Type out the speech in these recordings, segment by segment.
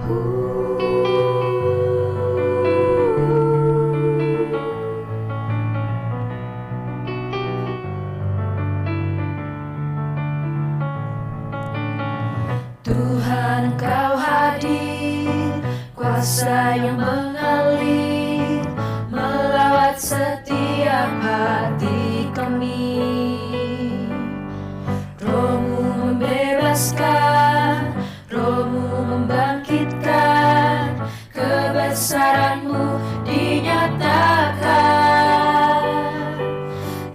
Tuhan, Kau hadir, kuasa yang mengalir melawat setiap hati kami. Roh-Mu membebaskan, Roh-Mu membangkitkan, kebesaran-Mu dinyatakan,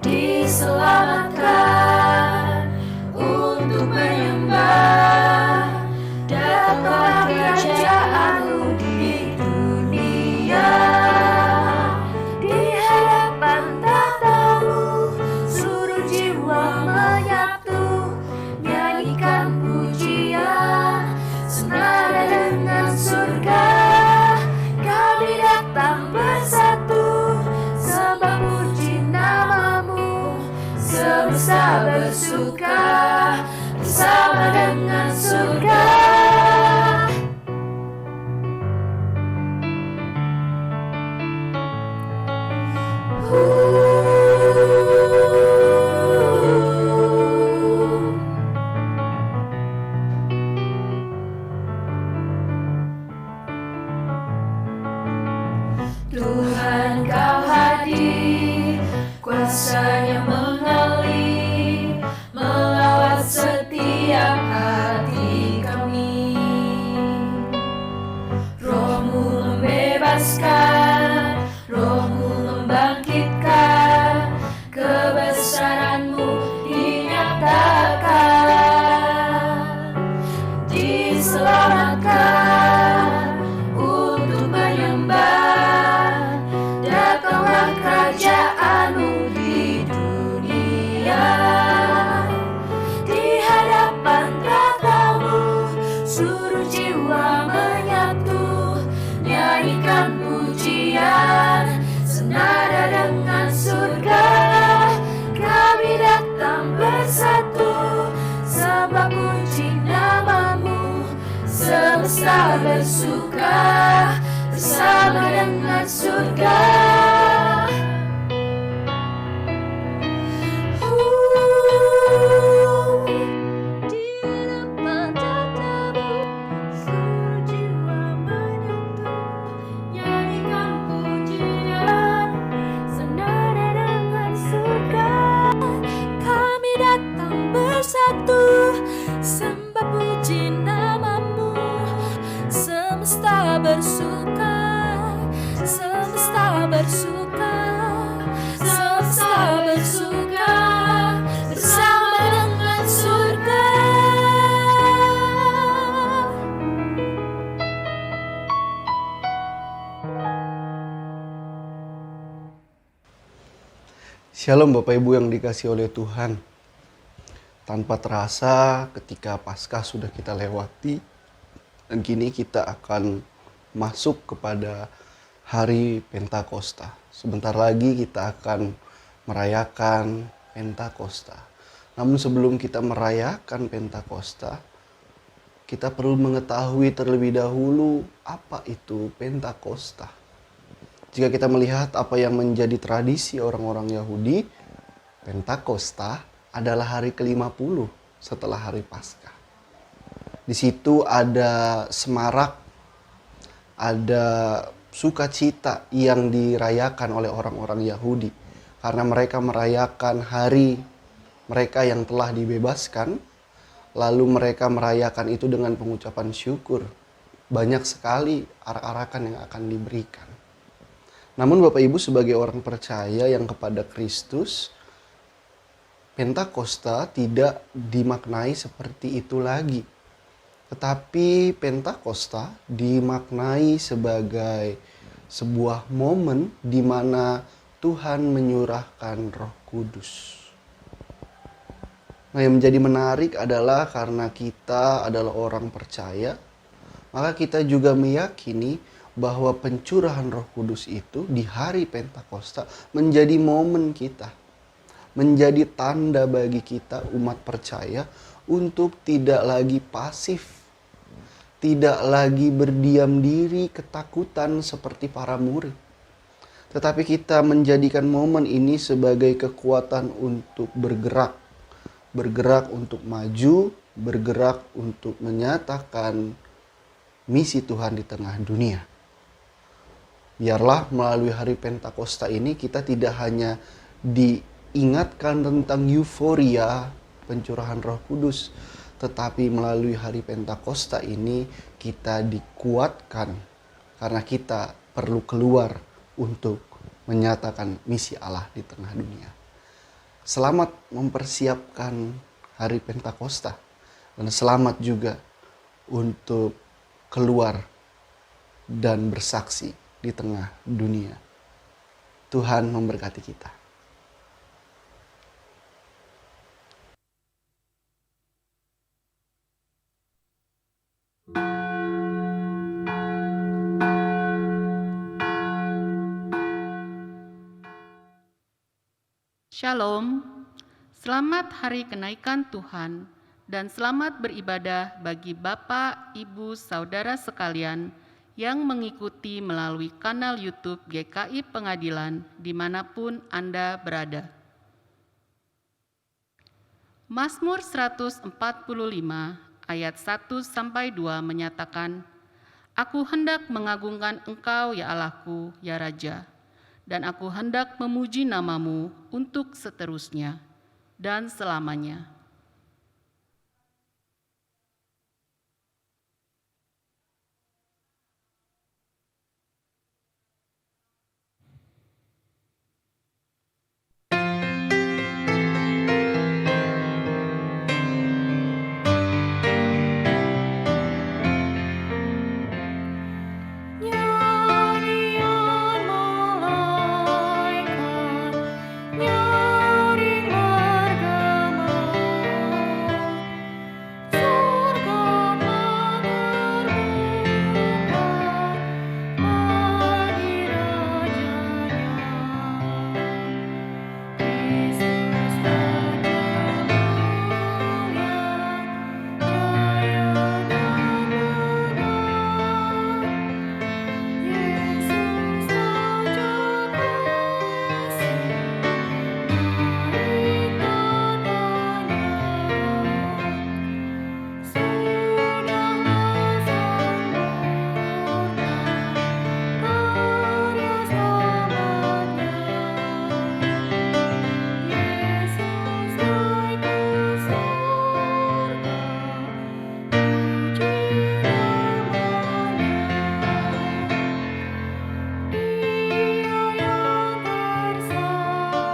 diselamatkan untuk menyembah. Datanglah kerajaan-Mu di dunia, di hadapan tata-Mu seluruh jiwa menyatu, nyanyikan pujian senada dengan surga. Kami datang bersatu, sembah puji nama-Mu, semesta bersuka bersama dengan surga. Tuhan, Kau hadir, kuasa-Nya mengalir melawat setiap hati kami. Roh-Mu membebaskan, Roh-Mu membangkitkan, kebesaran-Mu dinyatakan, diselamatkan untuk menyembah. Datanglah kerajaan-Mu di dunia, di hadapan tata-Mu seluruh jiwa menyatu, nyanyikan pujian senada dengan surga. Kami datang bersatu, sembah puji nama-Mu, semesta bersuka bersama dengan surga. Di hadapan tata-Mu seluruh jiwa menyatu, nyanyikan pujian senada dengan surga. Kami datang bersatu, sembah puji nama-Mu, semesta bersuka, semesta bersuka, semesta bersuka bersama dengan surga. Shalom Bapak Ibu yang dikasihi oleh Tuhan. Tanpa terasa ketika Paskah sudah kita lewati, dan kini kita akan masuk kepada hari Pentakosta. Sebentar lagi kita akan merayakan Pentakosta. Namun sebelum kita merayakan Pentakosta, kita perlu mengetahui terlebih dahulu apa itu Pentakosta. Jika kita melihat apa yang menjadi tradisi orang-orang Yahudi, Pentakosta adalah hari ke-50 setelah hari Paskah. Di situ ada semarak, ada sukacita yang dirayakan oleh orang-orang Yahudi. Karena mereka merayakan hari mereka yang telah dibebaskan, lalu mereka merayakan itu dengan pengucapan syukur. Banyak sekali arak-arakan yang akan diberikan. Namun Bapak Ibu sebagai orang percaya yang kepada Kristus, Pentakosta tidak dimaknai seperti itu lagi. Tetapi Pentakosta dimaknai sebagai sebuah momen di mana Tuhan menyurahkan Roh Kudus. Nah, yang menjadi menarik adalah karena kita adalah orang percaya, maka kita juga meyakini bahwa pencurahan Roh Kudus itu di hari Pentakosta menjadi momen kita. Menjadi tanda bagi kita umat percaya untuk tidak lagi pasif. tidak lagi berdiam diri ketakutan seperti para murid. Tetapi kita menjadikan momen ini sebagai kekuatan untuk bergerak. Bergerak untuk maju, bergerak untuk menyatakan misi Tuhan di tengah dunia. Biarlah melalui hari Pentakosta ini kita tidak hanya diingatkan tentang euforia pencurahan Roh Kudus, tetapi melalui hari Pentakosta ini kita dikuatkan karena kita perlu keluar untuk menyatakan misi Allah di tengah dunia. Selamat mempersiapkan hari Pentakosta dan selamat juga untuk keluar dan bersaksi di tengah dunia. Tuhan memberkati kita. Shalom, selamat hari kenaikan Tuhan dan selamat beribadah bagi Bapak, Ibu, Saudara sekalian yang mengikuti melalui kanal YouTube GKI Pengadilan dimanapun Anda berada. Mazmur 145 ayat 1-2 menyatakan, Aku hendak mengagungkan Engkau ya Allahku, ya Raja, dan aku hendak memuji namamu untuk seterusnya dan selamanya. Nyanyian malaikat, nyaring bergema, surga terbuka bagi rajanya. Yesus Raja mulia, jaya dan menang. Yesus Raja kasih, baik katanya. Sudahlah sempurna karya selamatnya. Yesus naik ke surga, puji namanya. Dia yang tersalib bagi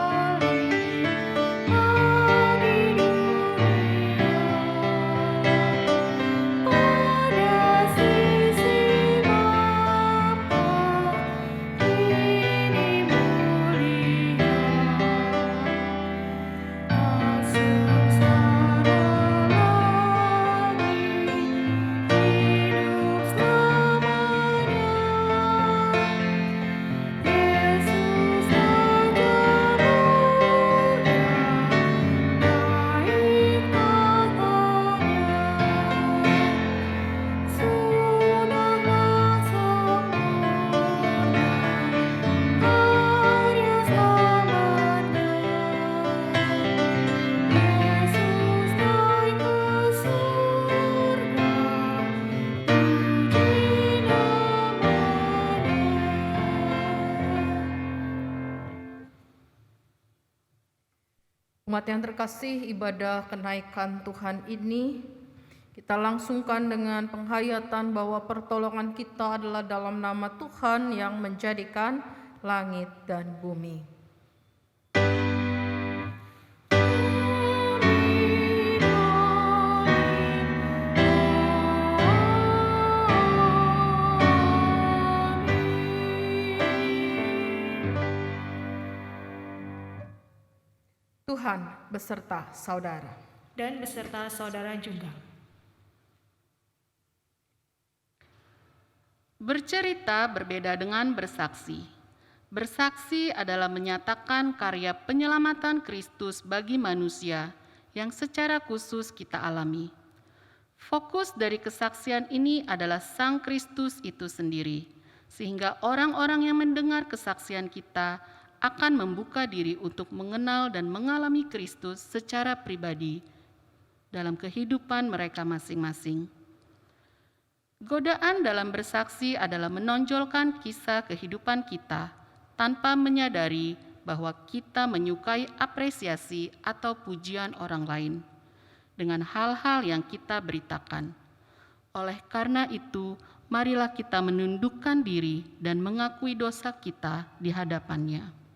dunia, pada sisi Bapa ini mulia. Tak sengsara lagi, hidup selamanya. Yesus Raja mulia, baik katanya. Sudahlah sempurna karya selamatnya. Yesus naik ke surga, puji namanya. Umat yang terkasih, ibadah kenaikan Tuhan ini kita langsungkan dengan penghayatan bahwa pertolongan kita adalah dalam nama Tuhan yang menjadikan langit dan bumi. Tuhan beserta saudara. dan beserta saudara juga. Bercerita berbeda dengan bersaksi. Bersaksi adalah menyatakan karya penyelamatan Kristus bagi manusia yang secara khusus kita alami. Fokus dari kesaksian ini adalah Sang Kristus itu sendiri, sehingga orang-orang yang mendengar kesaksian kita akan membuka diri untuk mengenal dan mengalami Kristus secara pribadi dalam kehidupan mereka masing-masing. Godaan dalam bersaksi adalah menonjolkan kisah kehidupan kita tanpa menyadari bahwa kita menyukai apresiasi atau pujian orang lain dengan hal-hal yang kita beritakan. Oleh karena itu, marilah kita menundukkan diri dan mengakui dosa kita di hadapannya.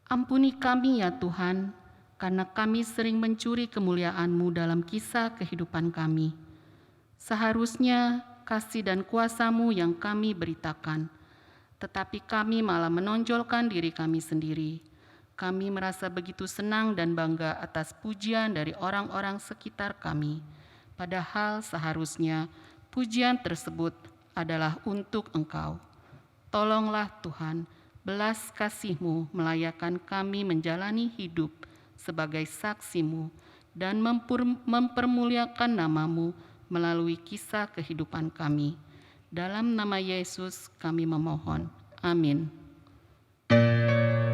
Ampuni kami ya Tuhan, karena kami sering mencuri kemuliaan-Mu dalam kisah kehidupan kami. Seharusnya kasih dan kuasa-Mu yang kami beritakan, tetapi kami malah menonjolkan diri kami sendiri. Kami merasa begitu senang dan bangga atas pujian dari orang-orang sekitar kami, padahal seharusnya pujian tersebut adalah untuk Engkau. Tolonglah Tuhan, belas kasih-Mu melayakkan kami menjalani hidup sebagai saksi-Mu dan mempermuliakan nama-Mu melalui kisah kehidupan kami. Dalam nama Yesus kami memohon. Amin. Diberi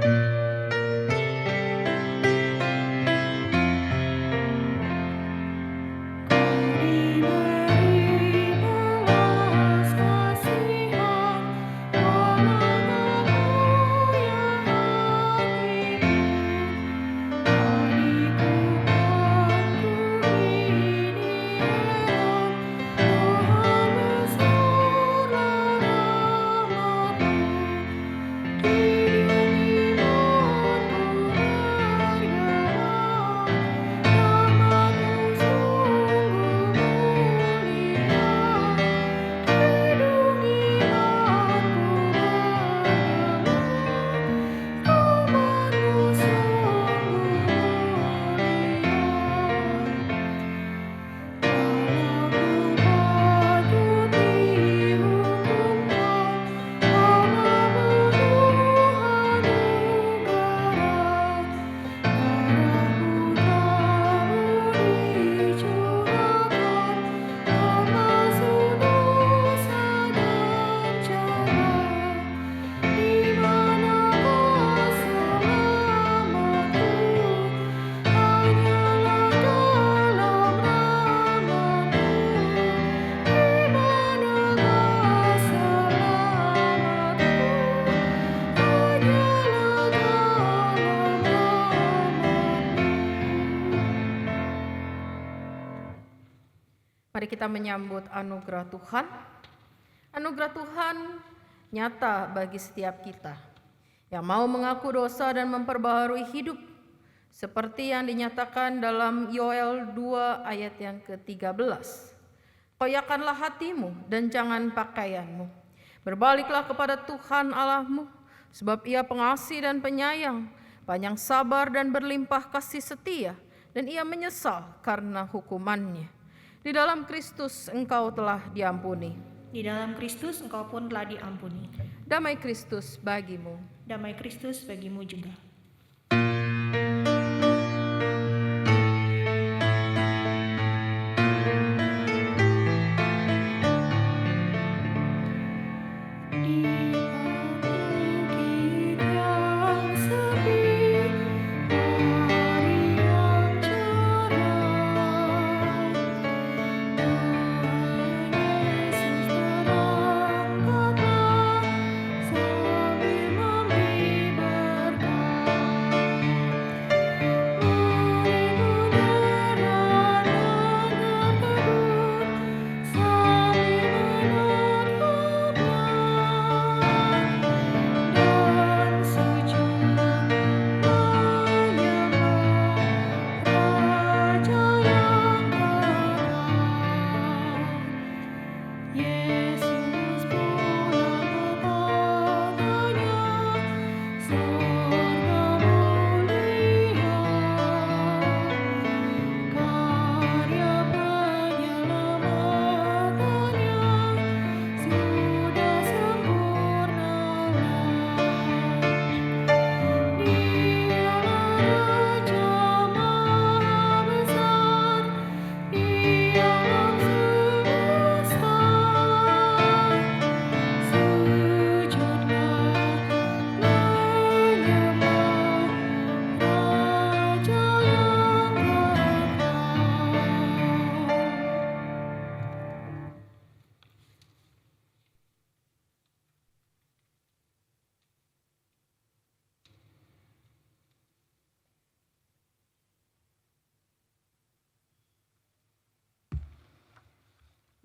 belas kasihan oleh Kamu yang Hakimah. Adikku aku ini heran, Tuhan besarlah rahmat-Mu. Hidung imanku bergema, nama-Mu sungguh mulia. Hidung imanku bergema, nama-Mu sungguh mulia. Kalau ku patut dihukumkan karena penuh anugerah, darah-Mu dicurahkan termasuk dosa dan celah. Di manakah selamatku? Hanyalah dalam nama-Mu. Di manakah selamatku? Hanyalah dalam nama-Mu. Mari kita menyambut anugerah Tuhan. Anugerah Tuhan nyata bagi setiap kita yang mau mengaku dosa dan memperbaharui hidup, seperti yang dinyatakan dalam Yoel 2 ayat yang ke-13. Koyakanlah hatimu dan jangan pakaianmu. Berbaliklah kepada Tuhan Allahmu, sebab Ia pengasih dan penyayang, panjang sabar dan berlimpah kasih setia, dan Ia menyesal karena hukumannya. Di dalam Kristus engkau telah diampuni. Di dalam Kristus engkau pun telah diampuni. Damai Kristus bagimu. Damai Kristus bagimu juga. Di bukit yang sepi, hari yang cerah, Tuhan Yesus terangkatlah sambil memberi berkat.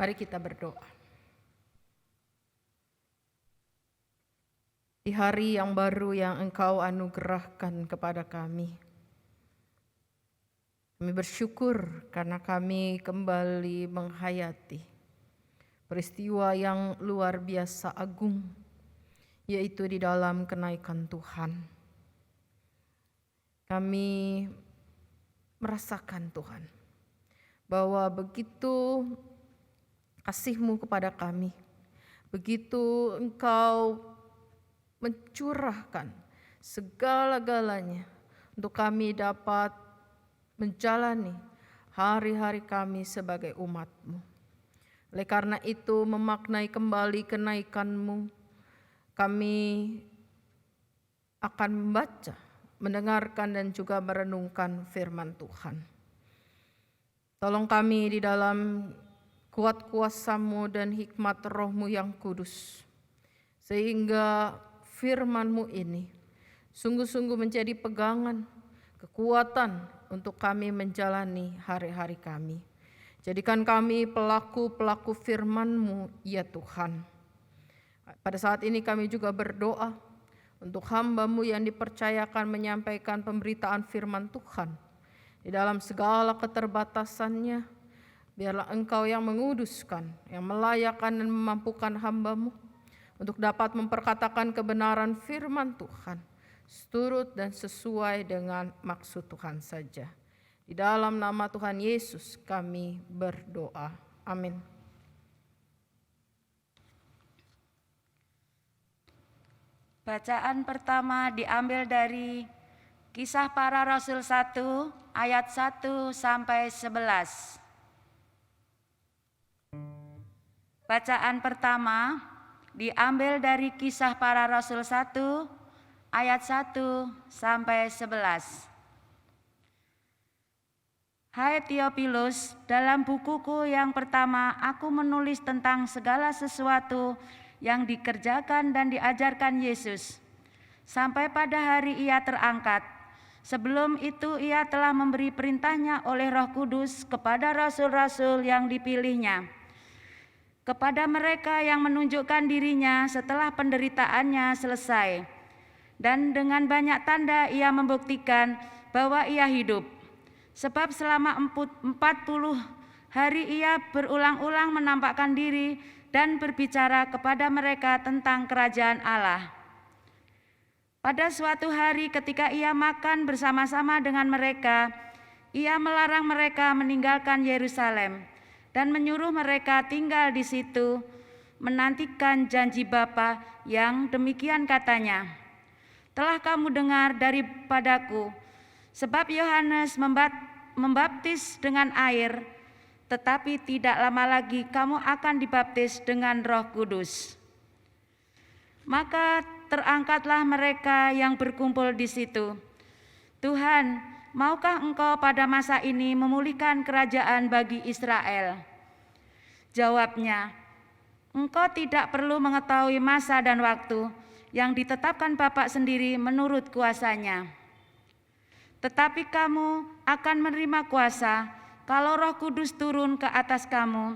Mari kita berdoa. Di hari yang baru yang Engkau anugerahkan kepada kami bersyukur karena kami kembali menghayati peristiwa yang luar biasa agung, yaitu di dalam kenaikan Tuhan. Kami merasakan Tuhan, bahwa begitu kasih-Mu kepada kami, begitu Engkau mencurahkan segala-galanya untuk kami dapat menjalani hari-hari kami sebagai umat-Mu. Oleh karena itu, memaknai kembali kenaikan-Mu, kami akan membaca, mendengarkan dan juga merenungkan firman Tuhan. Tolong kami di dalam kuat kuasa-Mu dan hikmat Roh-Mu yang kudus, sehingga firman-Mu ini sungguh-sungguh menjadi pegangan, kekuatan untuk kami menjalani hari-hari kami. Jadikan kami pelaku-pelaku firman-Mu, ya Tuhan. Pada saat ini kami juga berdoa untuk hamba-Mu yang dipercayakan menyampaikan pemberitaan firman Tuhan. Di dalam segala keterbatasannya, biarlah Engkau yang menguduskan, yang melayakkan dan memampukan hamba-Mu untuk dapat memperkatakan kebenaran firman Tuhan, seturut dan sesuai dengan maksud Tuhan saja. Di dalam nama Tuhan Yesus kami berdoa. Amin. Bacaan pertama diambil dari Kisah Para Rasul 1 ayat 1 sampai 11. Bacaan pertama diambil dari Kisah Para Rasul 1 ayat 1 sampai 11. Hai Theophilus, dalam bukuku yang pertama aku menulis tentang segala sesuatu yang dikerjakan dan diajarkan Yesus sampai pada hari Ia terangkat. Sebelum itu Ia telah memberi perintahnya oleh Roh Kudus kepada rasul-rasul yang dipilihnya, kepada mereka yang menunjukkan dirinya setelah penderitaannya selesai. Dan dengan banyak tanda Ia membuktikan bahwa Ia hidup. Sebab selama 40 hari Ia berulang-ulang menampakkan diri dan berbicara kepada mereka tentang kerajaan Allah. Pada suatu hari ketika Ia makan bersama-sama dengan mereka, Ia melarang mereka meninggalkan Yerusalem dan menyuruh mereka tinggal di situ, menantikan janji Bapa yang demikian katanya, telah kamu dengar daripadaku, sebab Yohanes membaptis dengan air, tetapi tidak lama lagi kamu akan dibaptis dengan Roh Kudus. Maka terangkatlah mereka yang berkumpul di situ. Tuhan, maukah Engkau pada masa ini memulihkan kerajaan bagi Israel? Jawabnya, Engkau tidak perlu mengetahui masa dan waktu yang ditetapkan Bapa sendiri menurut kuasanya. Tetapi kamu akan menerima kuasa kalau Roh Kudus turun ke atas kamu,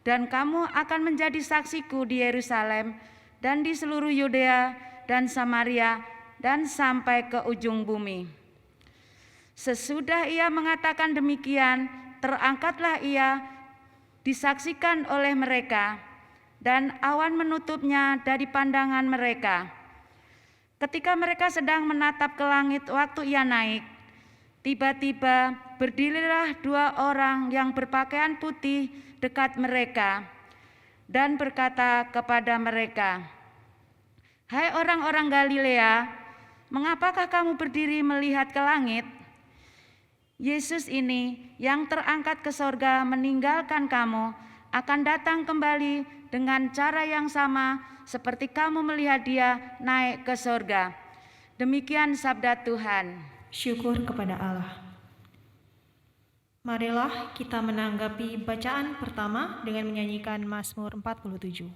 dan kamu akan menjadi saksiku di Yerusalem dan di seluruh Yudea dan Samaria dan sampai ke ujung bumi. Sesudah Ia mengatakan demikian, terangkatlah Ia disaksikan oleh mereka, dan awan menutupnya dari pandangan mereka. Ketika mereka sedang menatap ke langit waktu Ia naik, tiba-tiba berdirilah 2 orang yang berpakaian putih dekat mereka dan berkata kepada mereka, "Hai orang-orang Galilea, mengapakah kamu berdiri melihat ke langit? Yesus ini yang terangkat ke sorga meninggalkan kamu akan datang kembali dengan cara yang sama seperti kamu melihat Dia naik ke sorga." Demikian sabda Tuhan. Syukur kepada Allah. Marilah kita menanggapi bacaan pertama dengan menyanyikan Mazmur 47.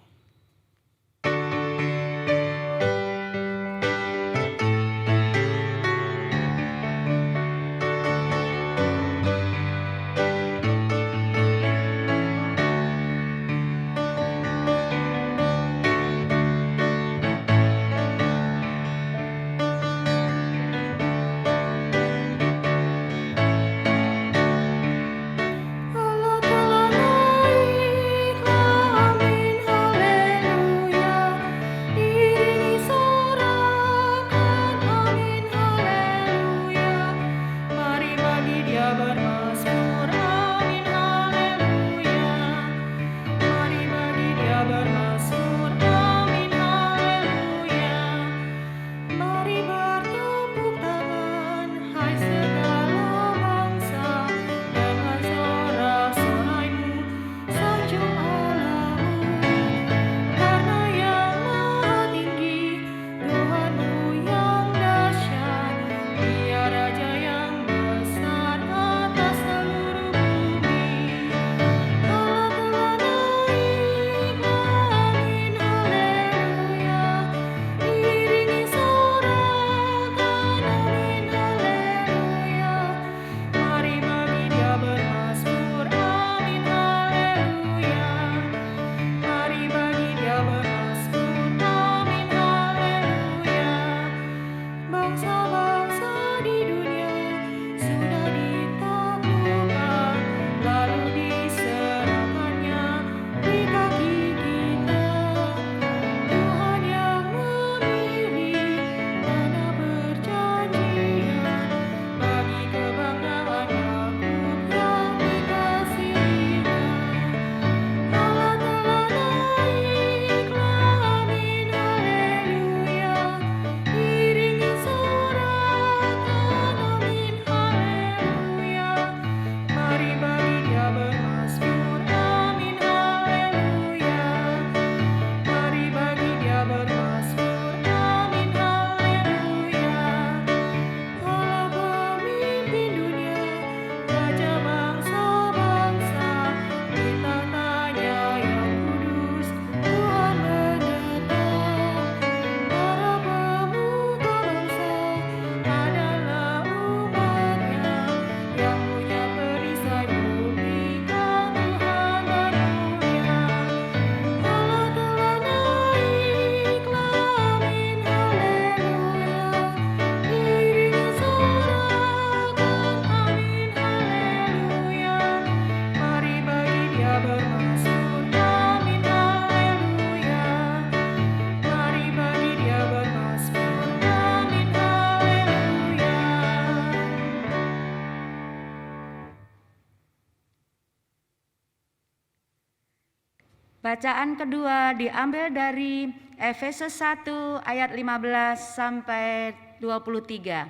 Bacaan kedua diambil dari Efesus 1 ayat 15 sampai 23.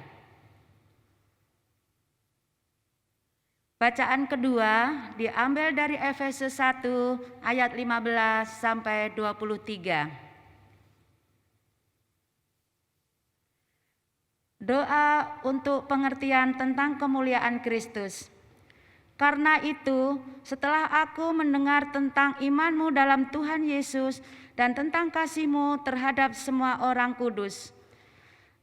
Bacaan kedua diambil dari Efesus 1 ayat 15 sampai 23. Doa untuk pengertian tentang kemuliaan Kristus. Karena itu, setelah aku mendengar tentang imanmu dalam Tuhan Yesus dan tentang kasihmu terhadap semua orang kudus,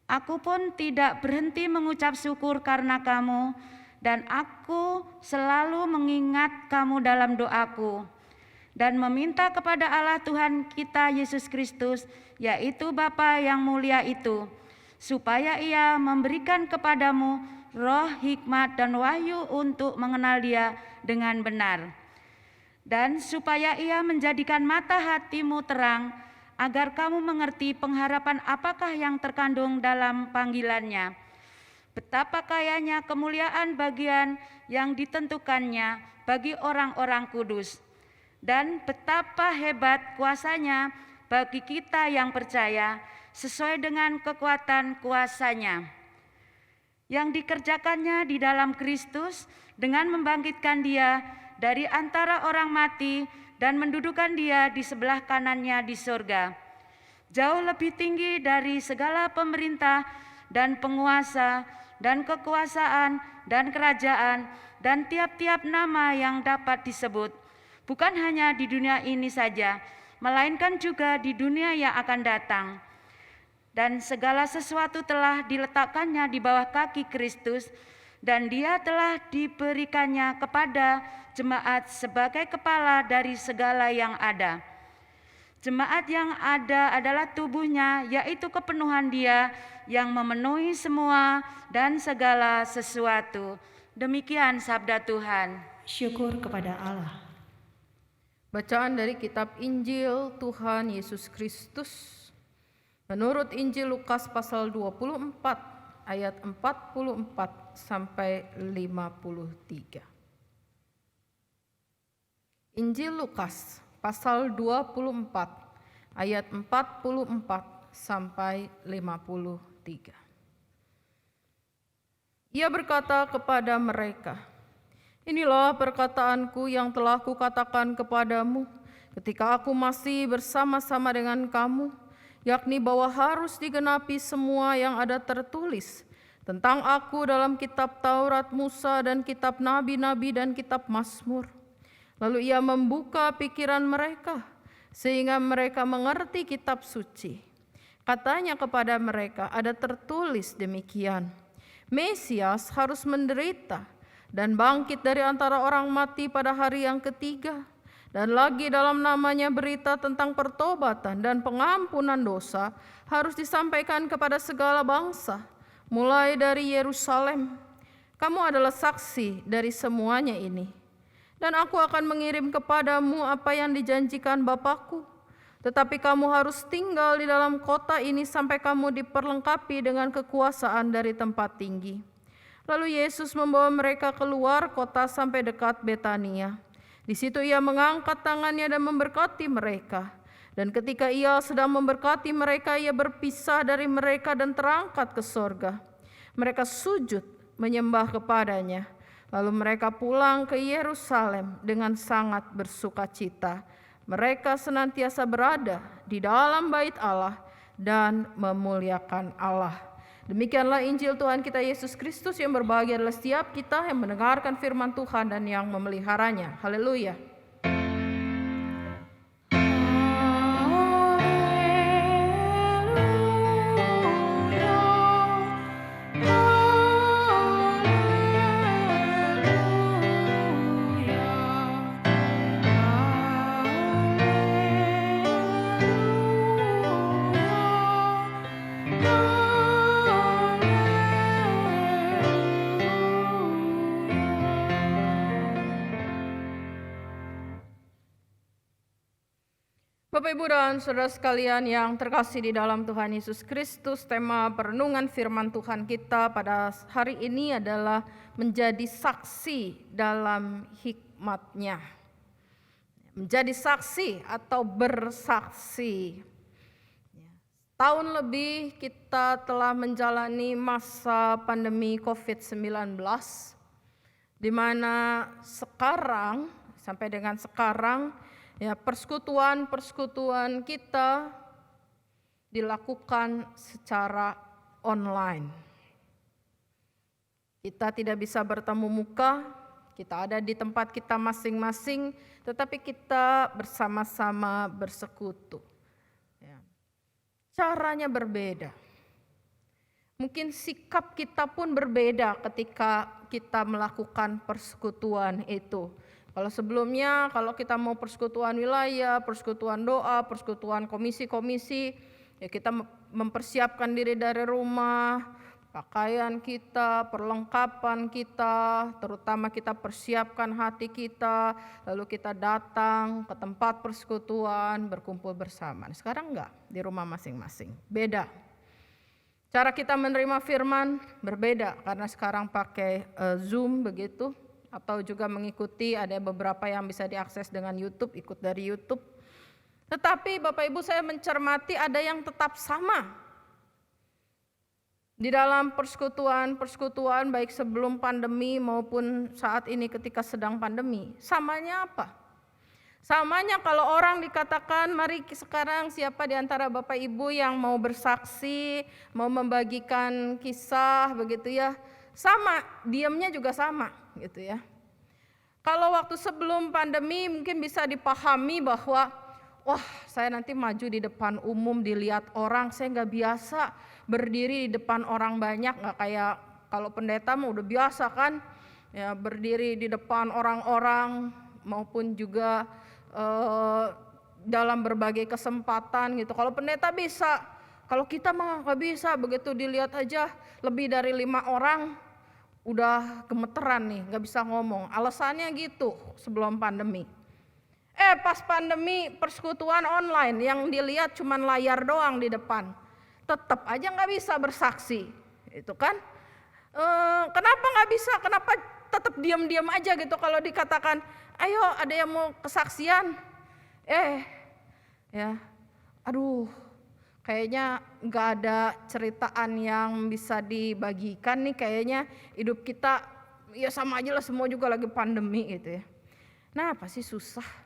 aku pun tidak berhenti mengucap syukur karena kamu, dan aku selalu mengingat kamu dalam doaku, dan meminta kepada Allah Tuhan kita Yesus Kristus, yaitu Bapa yang mulia itu, supaya Ia memberikan kepadamu roh hikmat dan wahyu untuk mengenal Dia dengan benar, dan supaya Ia menjadikan mata hatimu terang, agar kamu mengerti pengharapan apakah yang terkandung dalam panggilannya, betapa kayanya kemuliaan bagian yang ditentukannya bagi orang-orang kudus, dan betapa hebat kuasanya bagi kita yang percaya, sesuai dengan kekuatan kuasanya yang dikerjakannya di dalam Kristus dengan membangkitkan Dia dari antara orang mati dan mendudukan Dia di sebelah kanannya di surga, jauh lebih tinggi dari segala pemerintah dan penguasa dan kekuasaan dan kerajaan dan tiap-tiap nama yang dapat disebut, bukan hanya di dunia ini saja, melainkan juga di dunia yang akan datang. Dan segala sesuatu telah diletakkannya di bawah kaki Kristus, dan Dia telah diberikannya kepada jemaat sebagai kepala dari segala yang ada. Jemaat yang ada adalah tubuhnya, yaitu kepenuhan Dia yang memenuhi semua dan segala sesuatu. Demikian sabda Tuhan. Syukur kepada Allah. Bacaan dari kitab Injil Tuhan Yesus Kristus menurut Injil Lukas pasal 24 ayat 44 sampai 53. Injil Lukas pasal 24 ayat 44 sampai 53. Ia berkata kepada mereka, "Inilah perkataanku yang telah kukatakan kepadamu ketika aku masih bersama-sama dengan kamu, yakni bahwa harus digenapi semua yang ada tertulis tentang aku dalam kitab Taurat Musa dan kitab nabi-nabi dan kitab Mazmur." Lalu ia membuka pikiran mereka sehingga mereka mengerti kitab suci. Katanya kepada mereka, ada tertulis demikian, Mesias harus menderita dan bangkit dari antara orang mati pada hari yang ketiga, dan lagi dalam namanya berita tentang pertobatan dan pengampunan dosa harus disampaikan kepada segala bangsa, mulai dari Yerusalem. Kamu adalah saksi dari semuanya ini. Dan aku akan mengirim kepadamu apa yang dijanjikan Bapakku. Tetapi kamu harus tinggal di dalam kota ini sampai kamu diperlengkapi dengan kekuasaan dari tempat tinggi. Lalu Yesus membawa mereka keluar kota sampai dekat Betania. Di situ ia mengangkat tangannya dan memberkati mereka. Dan ketika ia sedang memberkati mereka, ia berpisah dari mereka dan terangkat ke sorga. Mereka sujud menyembah kepadanya. Lalu mereka pulang ke Yerusalem dengan sangat bersukacita. Mereka senantiasa berada di dalam bait Allah dan memuliakan Allah. Demikianlah Injil Tuhan kita Yesus Kristus, yang berbahagia adalah setiap kita yang mendengarkan firman Tuhan dan yang memeliharanya. Haleluya. Bapak, Ibu, dan saudara sekalian yang terkasih di dalam Tuhan Yesus Kristus, tema perenungan firman Tuhan kita pada hari ini adalah menjadi saksi dalam hikmat-Nya. menjadi saksi atau bersaksi. Tahun lebih kita telah menjalani masa pandemi COVID-19, di mana sekarang sampai dengan sekarang ya persekutuan kita dilakukan secara online. Kita tidak bisa bertemu muka, kita ada di tempat kita masing-masing, tetapi kita bersama-sama bersekutu. Ya. Caranya berbeda. Mungkin sikap kita pun berbeda ketika kita melakukan persekutuan itu. Kalau sebelumnya, kalau kita mau persekutuan wilayah, persekutuan doa, persekutuan komisi-komisi, ya kita mempersiapkan diri dari rumah, pakaian kita, perlengkapan kita, terutama kita persiapkan hati kita, lalu kita datang ke tempat persekutuan, berkumpul bersama. Sekarang enggak, di rumah masing-masing. Beda. Cara kita menerima firman berbeda, karena sekarang pakai Zoom begitu, atau juga mengikuti, ada beberapa yang bisa diakses dengan YouTube, ikut dari YouTube. Tetapi Bapak Ibu, saya mencermati ada yang tetap sama. Di dalam persekutuan baik sebelum pandemi maupun saat ini ketika sedang pandemi. Samanya apa? Samanya kalau orang dikatakan, mari sekarang siapa di antara Bapak Ibu yang mau bersaksi, mau membagikan kisah begitu ya. Sama, diamnya juga sama gitu ya. Kalau waktu sebelum pandemi mungkin bisa dipahami bahwa wah, saya nanti maju di depan umum dilihat orang, saya nggak biasa berdiri di depan orang banyak, nggak kayak kalau pendeta mah udah biasa kan, ya berdiri di depan orang-orang maupun juga dalam berbagai kesempatan gitu. Kalau pendeta bisa, kalau kita mah nggak bisa, begitu dilihat aja lebih dari 5 orang udah gemeteran nih, nggak bisa ngomong. Alasannya gitu sebelum pandemi. Pas pandemi persekutuan online yang dilihat cuman layar doang di depan, tetap aja nggak bisa bersaksi, itu kan? Kenapa nggak bisa? Kenapa tetap diam-diam aja gitu kalau dikatakan, ayo ada yang mau kesaksian? Ya, aduh, kayaknya nggak ada ceritaan yang bisa dibagikan nih, kayaknya hidup kita ya sama aja lah, semua juga lagi pandemi gitu ya. Nah, apa sih susah?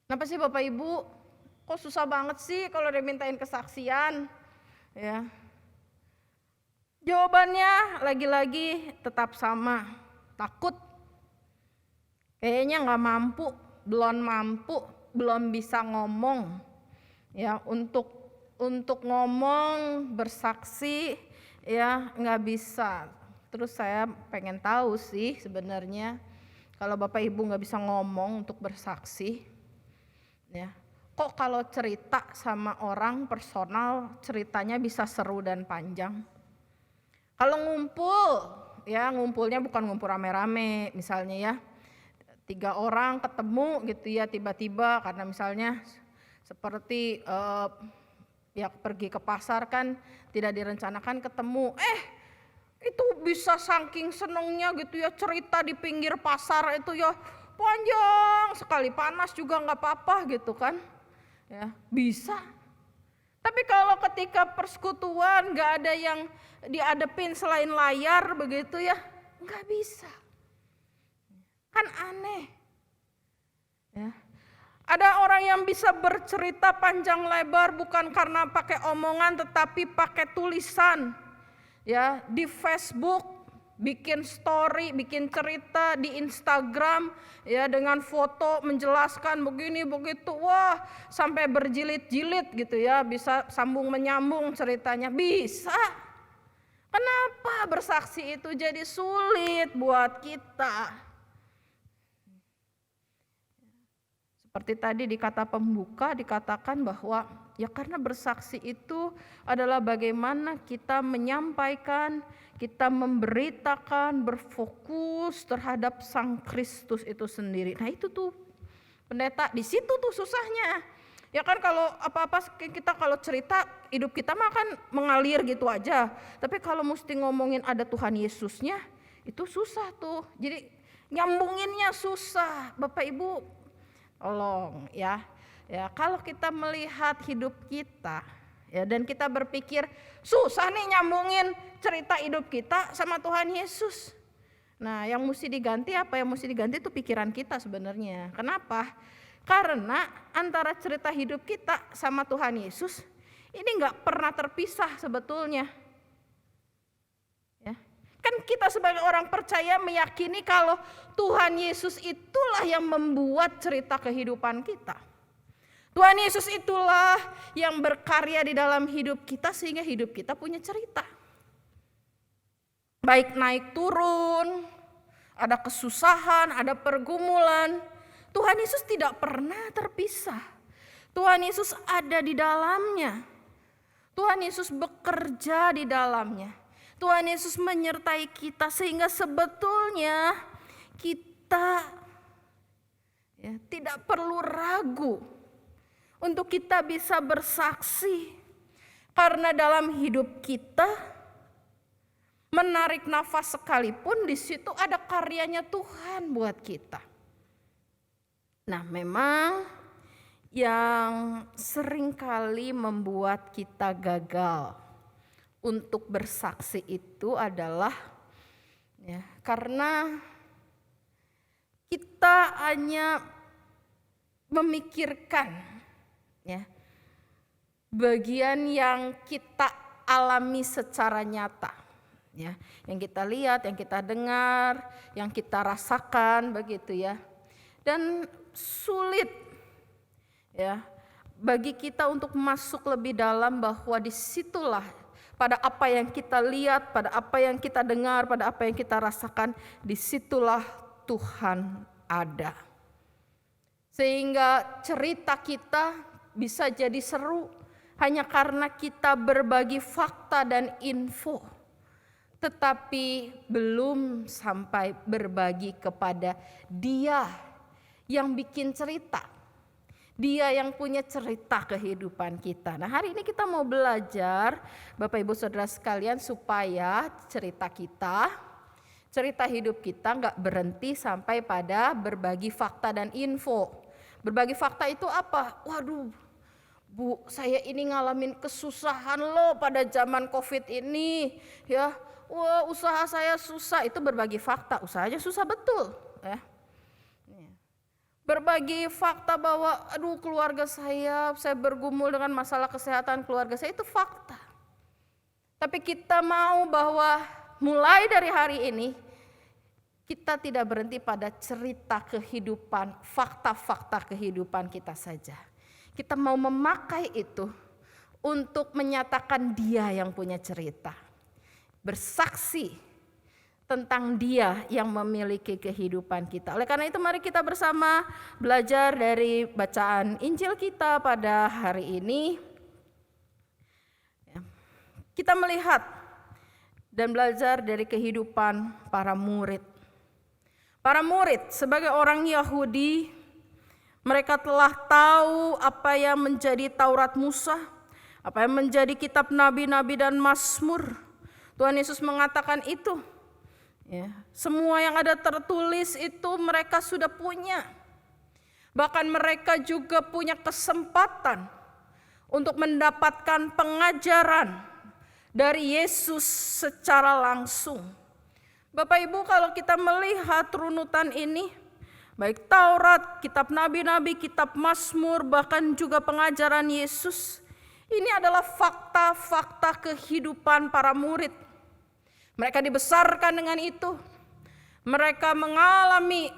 Kenapa sih Bapak Ibu, kok susah banget sih kalau dimintain kesaksian? Ya. Jawabannya lagi-lagi tetap sama, takut. Kayaknya nggak mampu, belum bisa ngomong. Ya, untuk ngomong, bersaksi, ya nggak bisa. Terus saya pengen tahu sih sebenarnya, kalau Bapak Ibu nggak bisa ngomong untuk bersaksi, ya, kok kalau cerita sama orang personal ceritanya bisa seru dan panjang. Kalau ngumpul, ya ngumpulnya bukan ngumpul rame-rame, misalnya ya 3 orang ketemu gitu ya tiba-tiba, karena misalnya seperti ya pergi ke pasar kan tidak direncanakan ketemu, itu bisa saking senengnya gitu ya cerita di pinggir pasar itu ya panjang sekali, panas juga nggak apa-apa gitu kan, ya bisa. Tapi kalau ketika persekutuan nggak ada yang diadepin selain layar begitu ya, nggak bisa, kan aneh. Ya. Ada orang yang bisa bercerita panjang lebar bukan karena pakai omongan tetapi pakai tulisan, ya di Facebook. Bikin story, bikin cerita di Instagram ya dengan foto menjelaskan begini begitu, wah sampai berjilid-jilid gitu ya, bisa sambung menyambung ceritanya, bisa. Kenapa bersaksi itu jadi sulit buat kita? Seperti tadi di kata pembuka dikatakan bahwa ya karena bersaksi itu adalah bagaimana kita menyampaikan, kita memberitakan, berfokus terhadap Sang Kristus itu sendiri. Nah itu tuh pendeta, di situ tuh susahnya. Ya kan kalau apa-apa kita kalau cerita hidup kita mah kan mengalir gitu aja. Tapi kalau mesti ngomongin ada Tuhan Yesusnya itu susah tuh. Jadi nyambunginnya susah. Bapak Ibu Tolong ya. Ya, kalau kita melihat hidup kita ya dan kita berpikir susah nih nyambungin cerita hidup kita sama Tuhan Yesus. Nah, yang mesti diganti apa? Yang mesti diganti itu pikiran kita sebenarnya. Kenapa? Karena antara cerita hidup kita sama Tuhan Yesus ini nggak pernah terpisah sebetulnya. Ya. Kan kita sebagai orang percaya meyakini kalau Tuhan Yesus itulah yang membuat cerita kehidupan kita. Tuhan Yesus itulah yang berkarya di dalam hidup kita sehingga hidup kita punya cerita. Baik naik turun, ada kesusahan, ada pergumulan, Tuhan Yesus tidak pernah terpisah. Tuhan Yesus ada di dalamnya. Tuhan Yesus bekerja di dalamnya. Tuhan Yesus menyertai kita sehingga sebetulnya kita ya, tidak perlu ragu untuk kita bisa bersaksi. Karena dalam hidup kita menarik nafas sekalipun di situ ada karyanya Tuhan buat kita. Nah, memang yang seringkali membuat kita gagal untuk bersaksi itu adalah ya, karena kita hanya memikirkan ya, bagian yang kita alami secara nyata. Ya, yang kita lihat, yang kita dengar, yang kita rasakan begitu ya. Dan sulit ya bagi kita untuk masuk lebih dalam bahwa disitulah pada apa yang kita lihat, pada apa yang kita dengar, pada apa yang kita rasakan, disitulah Tuhan ada. Sehingga cerita kita bisa jadi seru hanya karena kita berbagi fakta dan info, tetapi belum sampai berbagi kepada Dia yang bikin cerita. Dia yang punya cerita kehidupan kita. Nah, hari ini kita mau belajar Bapak Ibu Saudara sekalian supaya cerita kita, cerita hidup kita gak berhenti sampai pada berbagi fakta dan info. Berbagi fakta itu apa? Waduh, Bu, saya ini ngalamin kesusahan loh pada zaman COVID ini. Ya, wah, usaha saya susah. Itu berbagi fakta, usahanya susah betul. Ya. Berbagi fakta bahwa aduh keluarga saya bergumul dengan masalah kesehatan keluarga saya, itu fakta. Tapi kita mau bahwa mulai dari hari ini kita tidak berhenti pada cerita kehidupan, fakta-fakta kehidupan kita saja. Kita mau memakai itu untuk menyatakan Dia yang punya cerita. Bersaksi tentang Dia yang memiliki kehidupan kita. Oleh karena itu mari kita bersama belajar dari bacaan Injil kita pada hari ini. Kita melihat dan belajar dari kehidupan para murid. Para murid sebagai orang Yahudi, mereka telah tahu apa yang menjadi Taurat Musa, apa yang menjadi kitab nabi-nabi dan Mazmur. Tuhan Yesus mengatakan itu. Ya, semua yang ada tertulis itu mereka sudah punya. Bahkan mereka juga punya kesempatan untuk mendapatkan pengajaran dari Yesus secara langsung. Bapak Ibu, kalau kita melihat runutan ini, baik Taurat, kitab nabi-nabi, kitab Mazmur, bahkan juga pengajaran Yesus, ini adalah fakta-fakta kehidupan para murid. Mereka dibesarkan dengan itu. Mereka mengalami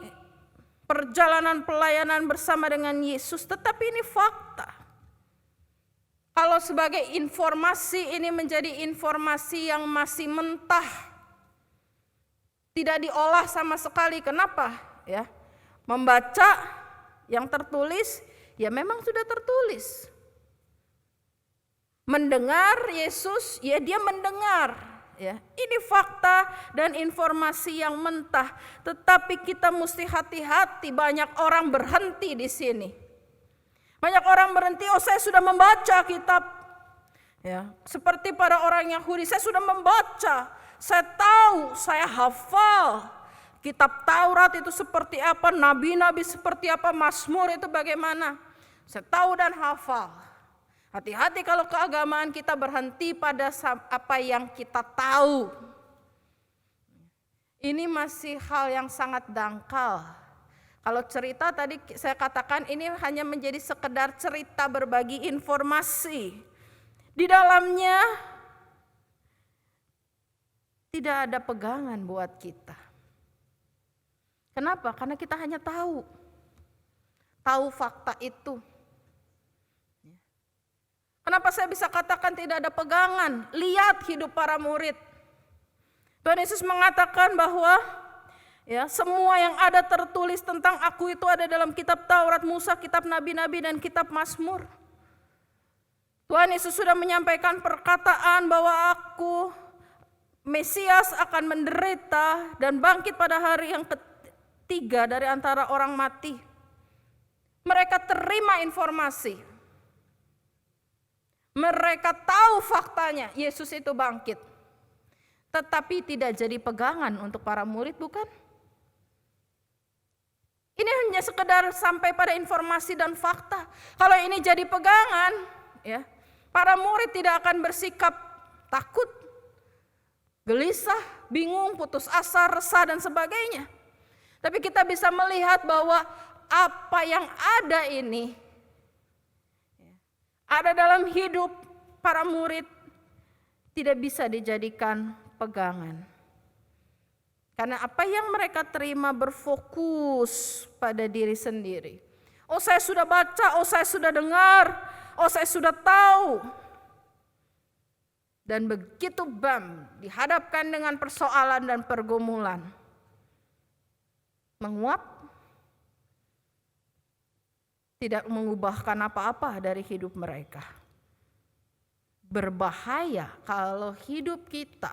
perjalanan pelayanan bersama dengan Yesus. Tetapi ini fakta. Kalau sebagai informasi, ini menjadi informasi yang masih mentah. Tidak diolah sama sekali. Kenapa? Ya, membaca yang tertulis, ya memang sudah tertulis. Mendengar Yesus, ya dia mendengar. Ya, ini fakta dan informasi yang mentah, tetapi kita mesti hati-hati. Banyak orang berhenti di sini. Banyak orang berhenti, oh saya sudah membaca kitab. Ya, seperti para orang Yahudi, saya sudah membaca, saya tahu, saya hafal. kitab Taurat itu seperti apa, nabi-nabi seperti apa, Mazmur itu bagaimana. Saya tahu dan hafal. Hati-hati kalau keagamaan kita berhenti pada apa yang kita tahu. Ini masih hal yang sangat dangkal. Kalau cerita tadi saya katakan ini hanya menjadi sekedar cerita berbagi informasi. Di dalamnya tidak ada pegangan buat kita. Kenapa? Karena kita hanya tahu fakta itu. Kenapa saya bisa katakan tidak ada pegangan? Lihat hidup para murid. Tuhan Yesus mengatakan bahwa ya, semua yang ada tertulis tentang aku itu ada dalam kitab Taurat, Musa, kitab nabi-nabi dan kitab Mazmur. Tuhan Yesus sudah menyampaikan perkataan bahwa aku Mesias akan menderita dan bangkit pada hari yang ketiga dari antara orang mati. Mereka terima informasi. Mereka tahu faktanya, Yesus itu bangkit. Tetapi tidak jadi pegangan untuk para murid, bukan? Ini hanya sekedar sampai pada informasi dan fakta. Kalau ini jadi pegangan, ya, para murid tidak akan bersikap takut, gelisah, bingung, putus asa, resah dan sebagainya. Tapi kita bisa melihat bahwa apa yang ada ini ada dalam hidup para murid tidak bisa dijadikan pegangan. Karena apa yang mereka terima berfokus pada diri sendiri. Oh, saya sudah baca, oh saya sudah dengar, oh saya sudah tahu. Dan begitu dihadapkan dengan persoalan dan pergumulan, menguap, tidak mengubahkan apa-apa dari hidup mereka. Berbahaya kalau hidup kita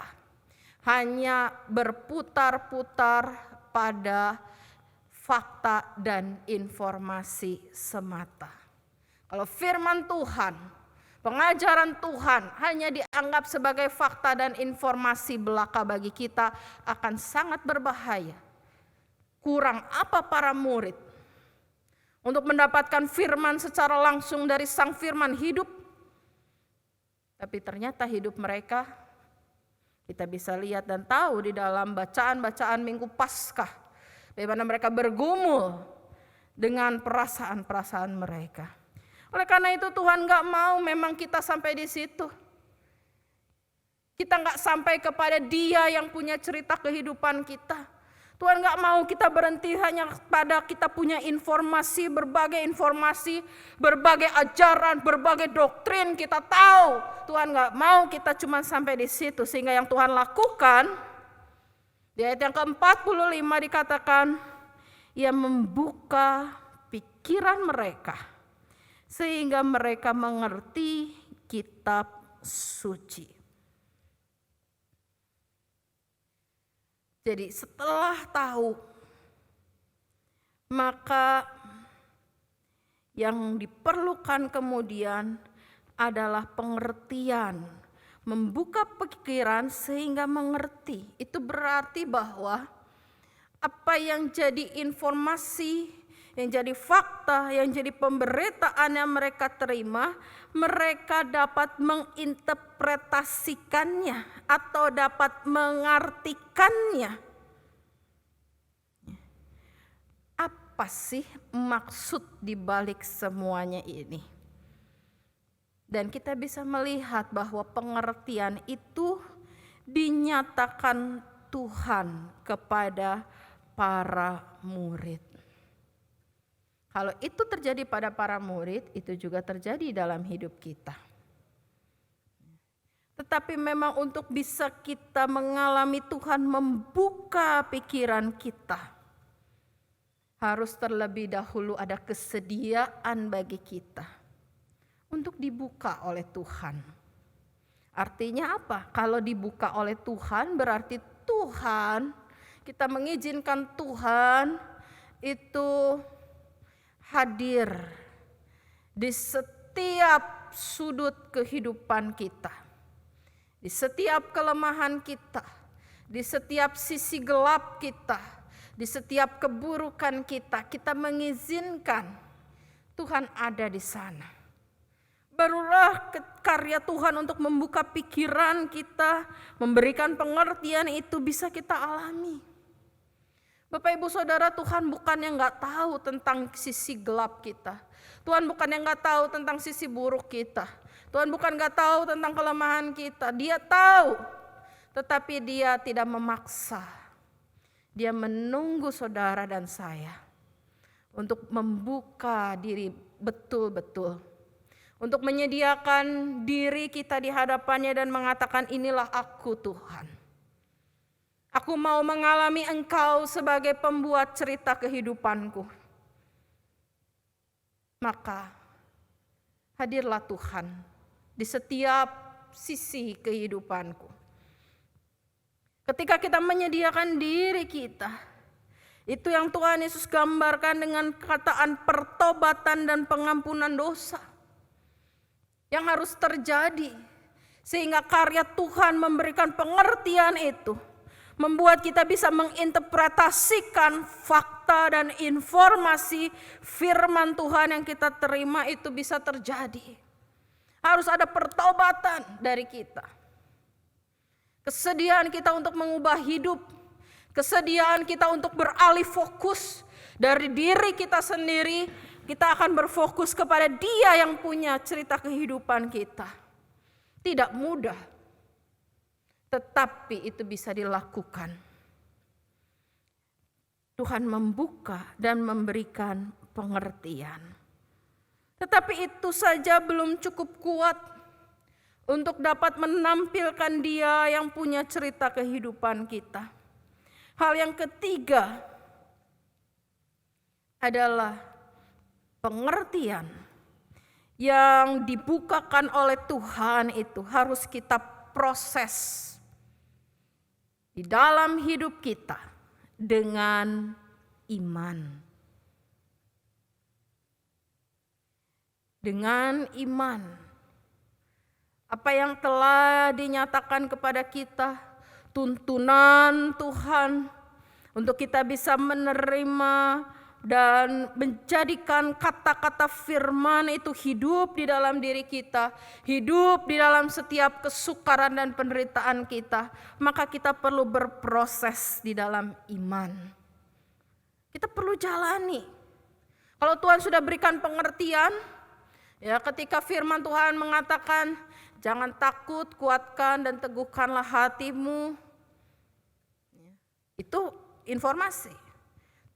hanya berputar-putar pada fakta dan informasi semata. Kalau firman Tuhan, pengajaran Tuhan hanya dianggap sebagai fakta dan informasi belaka bagi kita, akan sangat berbahaya. Kurang apa para murid untuk mendapatkan firman secara langsung dari sang firman hidup. Tapi ternyata hidup mereka kita bisa lihat dan tahu di dalam bacaan-bacaan Minggu Paskah. Bagaimana mereka bergumul dengan perasaan-perasaan mereka. Oleh karena itu Tuhan gak mau memang kita sampai di situ. Kita gak sampai kepada Dia yang punya cerita kehidupan kita. Tuhan gak mau kita berhenti hanya pada kita punya informasi, berbagai ajaran, berbagai doktrin kita tahu. Tuhan gak mau kita cuma sampai di situ. Sehingga yang Tuhan lakukan, di ayat yang ke-45 dikatakan, Ia membuka pikiran mereka, sehingga mereka mengerti kitab suci. Jadi setelah tahu, maka yang diperlukan kemudian adalah pengertian. Membuka pikiran sehingga mengerti. Itu berarti bahwa apa yang jadi informasi, yang jadi fakta, yang jadi pemberitaan yang mereka terima, mereka dapat menginterpretasikannya atau dapat mengartikannya. Apa sih maksud di balik semuanya ini? Dan kita bisa melihat bahwa pengertian itu dinyatakan Tuhan kepada para murid. Kalau itu terjadi pada para murid, itu juga terjadi dalam hidup kita. Tetapi memang untuk bisa kita mengalami Tuhan membuka pikiran kita, harus terlebih dahulu ada kesediaan bagi kita untuk dibuka oleh Tuhan. Artinya apa? Kalau dibuka oleh Tuhan berarti Tuhan, kita mengizinkan Tuhan itu hadir di setiap sudut kehidupan kita, di setiap kelemahan kita, di setiap sisi gelap kita, di setiap keburukan kita mengizinkan Tuhan ada di sana. Barulah karya Tuhan untuk membuka pikiran kita, memberikan pengertian itu bisa kita alami. Bapak Ibu Saudara, Tuhan bukannya nggak tahu tentang sisi gelap kita. Tuhan bukannya nggak tahu tentang sisi buruk kita. Tuhan bukan nggak tahu tentang kelemahan kita. Dia tahu, tetapi Dia tidak memaksa. Dia menunggu saudara dan saya untuk membuka diri betul-betul. Untuk menyediakan diri kita di hadapannya dan mengatakan, inilah aku Tuhan. Aku mau mengalami Engkau sebagai pembuat cerita kehidupanku. Maka hadirlah Tuhan di setiap sisi kehidupanku. Ketika kita menyediakan diri kita, itu yang Tuhan Yesus gambarkan dengan kataan pertobatan dan pengampunan dosa yang harus terjadi, sehingga karya Tuhan memberikan pengertian itu, membuat kita bisa menginterpretasikan fakta dan informasi firman Tuhan yang kita terima itu bisa terjadi. Harus ada pertobatan dari kita. Kesediaan kita untuk mengubah hidup, kesediaan kita untuk beralih fokus dari diri kita sendiri. Kita akan berfokus kepada Dia yang punya cerita kehidupan kita. Tidak mudah, tetapi itu bisa dilakukan. Tuhan membuka dan memberikan pengertian. Tetapi itu saja belum cukup kuat untuk dapat menampilkan Dia yang punya cerita kehidupan kita. Hal yang ketiga adalah pengertian yang dibukakan oleh Tuhan itu harus kita proses di dalam hidup kita dengan iman. Dengan iman. Apa yang telah dinyatakan kepada kita, tuntunan Tuhan untuk kita bisa menerima dan menjadikan kata-kata firman itu hidup di dalam diri kita, hidup di dalam setiap kesukaran dan penderitaan kita, maka kita perlu berproses di dalam iman. Kita perlu jalani. Kalau Tuhan sudah berikan pengertian, ya ketika firman Tuhan mengatakan, jangan takut, kuatkan dan teguhkanlah hatimu. Itu informasi.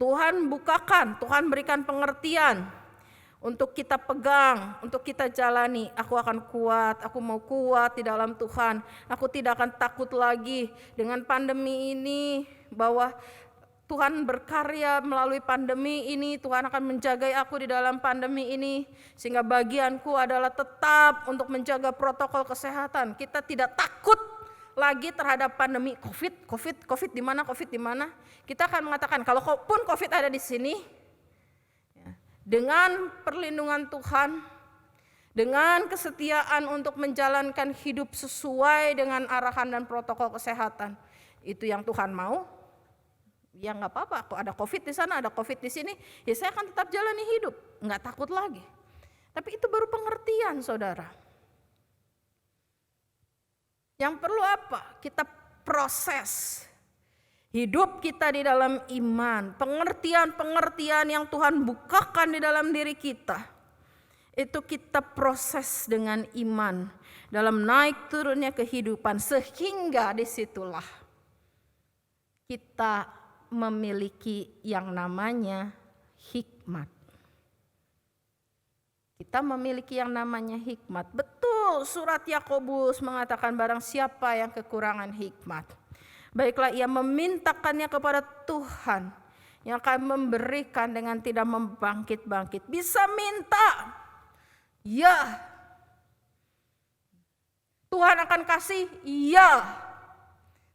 Tuhan bukakan, Tuhan berikan pengertian untuk kita pegang, untuk kita jalani. Aku akan kuat, aku mau kuat di dalam Tuhan. Aku tidak akan takut lagi dengan pandemi ini, bahwa Tuhan berkarya melalui pandemi ini. Tuhan akan menjaga aku di dalam pandemi ini, sehingga bagianku adalah tetap untuk menjaga protokol kesehatan. Kita tidak takut lagi terhadap pandemi COVID di mana, COVID di mana. Kita akan mengatakan kalau pun COVID ada di sini, dengan perlindungan Tuhan, dengan kesetiaan untuk menjalankan hidup sesuai dengan arahan dan protokol kesehatan, itu yang Tuhan mau. Ya nggak apa-apa, aku ada COVID di sana, ada COVID di sini, ya saya akan tetap jalani hidup, nggak takut lagi. Tapi itu baru pengertian, saudara. Yang perlu apa? Kita proses hidup kita di dalam iman. Pengertian-pengertian yang Tuhan bukakan di dalam diri kita, itu kita proses dengan iman dalam naik turunnya kehidupan, sehingga disitulah kita memiliki yang namanya hikmat. Kita memiliki yang namanya hikmat. Betul, surat Yakobus mengatakan barang siapa yang kekurangan hikmat, baiklah ia memintakannya kepada Tuhan yang akan memberikan dengan tidak membangkit-bangkit. Bisa minta, ya. Tuhan akan kasih, ya.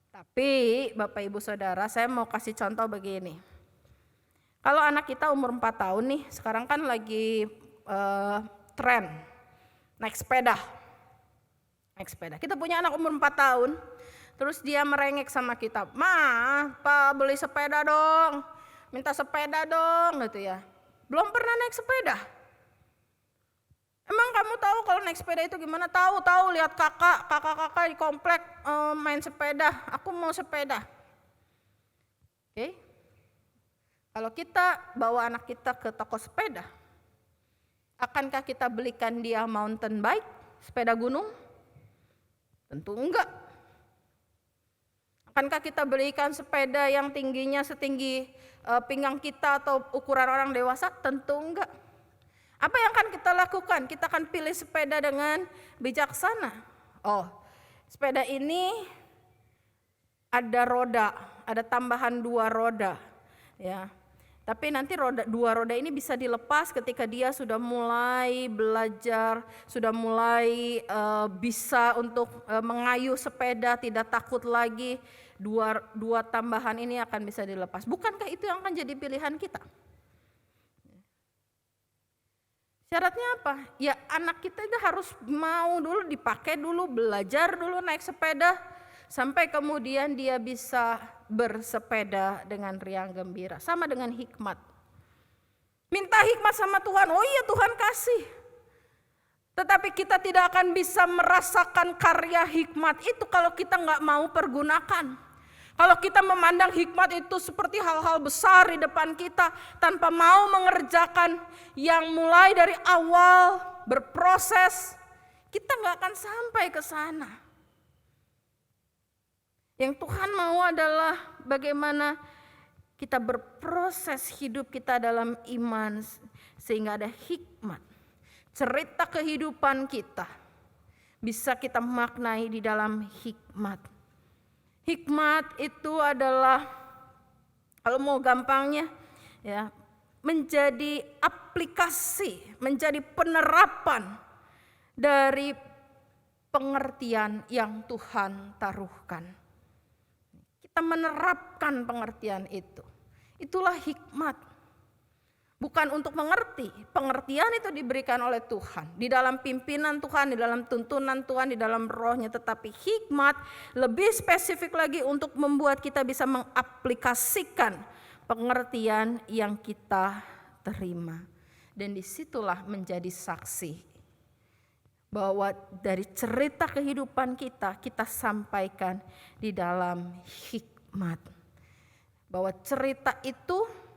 Tapi Bapak Ibu Saudara, saya mau kasih contoh begini. Kalau anak kita umur 4 tahun nih, sekarang kan lagi tren naik sepeda. Kita punya anak umur 4 tahun, terus dia merengek sama kita, "Ma, Pak beli sepeda dong." minta sepeda dong gitu ya. Belum pernah naik sepeda. Emang kamu tahu kalau naik sepeda itu gimana? Tahu, lihat kakak-kakak di komplek main sepeda. Aku mau sepeda. Oke. Kalau kita bawa anak kita ke toko sepeda, akankah kita belikan dia mountain bike, sepeda gunung? Tentu enggak. Akankah kita belikan sepeda yang tingginya setinggi pinggang kita atau ukuran orang dewasa? Tentu enggak. Apa yang akan kita lakukan? Kita akan pilih sepeda dengan bijaksana. Oh, sepeda ini ada roda, ada tambahan 2 roda, ya. Tapi nanti 2 roda ini bisa dilepas ketika dia sudah mulai belajar, sudah mulai bisa untuk mengayuh sepeda, tidak takut lagi. Dua tambahan ini akan bisa dilepas. Bukankah itu yang akan jadi pilihan kita? Syaratnya apa? Ya anak kita itu harus mau dulu dipakai dulu, belajar dulu naik sepeda, sampai kemudian dia bisa bersepeda dengan riang gembira. Sama dengan hikmat. Minta hikmat sama Tuhan, oh iya Tuhan kasih. Tetapi kita tidak akan bisa merasakan karya hikmat itu kalau kita nggak mau pergunakan. Kalau kita memandang hikmat itu seperti hal-hal besar di depan kita tanpa mau mengerjakan yang mulai dari awal berproses, kita nggak akan sampai ke sana. Yang Tuhan mau adalah bagaimana kita berproses hidup kita dalam iman sehingga ada hikmat. Cerita kehidupan kita bisa kita maknai di dalam hikmat. Hikmat itu adalah, kalau mau gampangnya ya, menjadi aplikasi, menjadi penerapan dari pengertian yang Tuhan taruhkan. Kita menerapkan pengertian itu. Itulah hikmat. Bukan untuk mengerti, pengertian itu diberikan oleh Tuhan. Di dalam pimpinan Tuhan, di dalam tuntunan Tuhan, di dalam rohnya. Tetapi hikmat lebih spesifik lagi untuk membuat kita bisa mengaplikasikan pengertian yang kita terima. Dan disitulah menjadi saksi. Bahwa dari cerita kehidupan kita, kita sampaikan di dalam hikmat. Bahwa cerita itu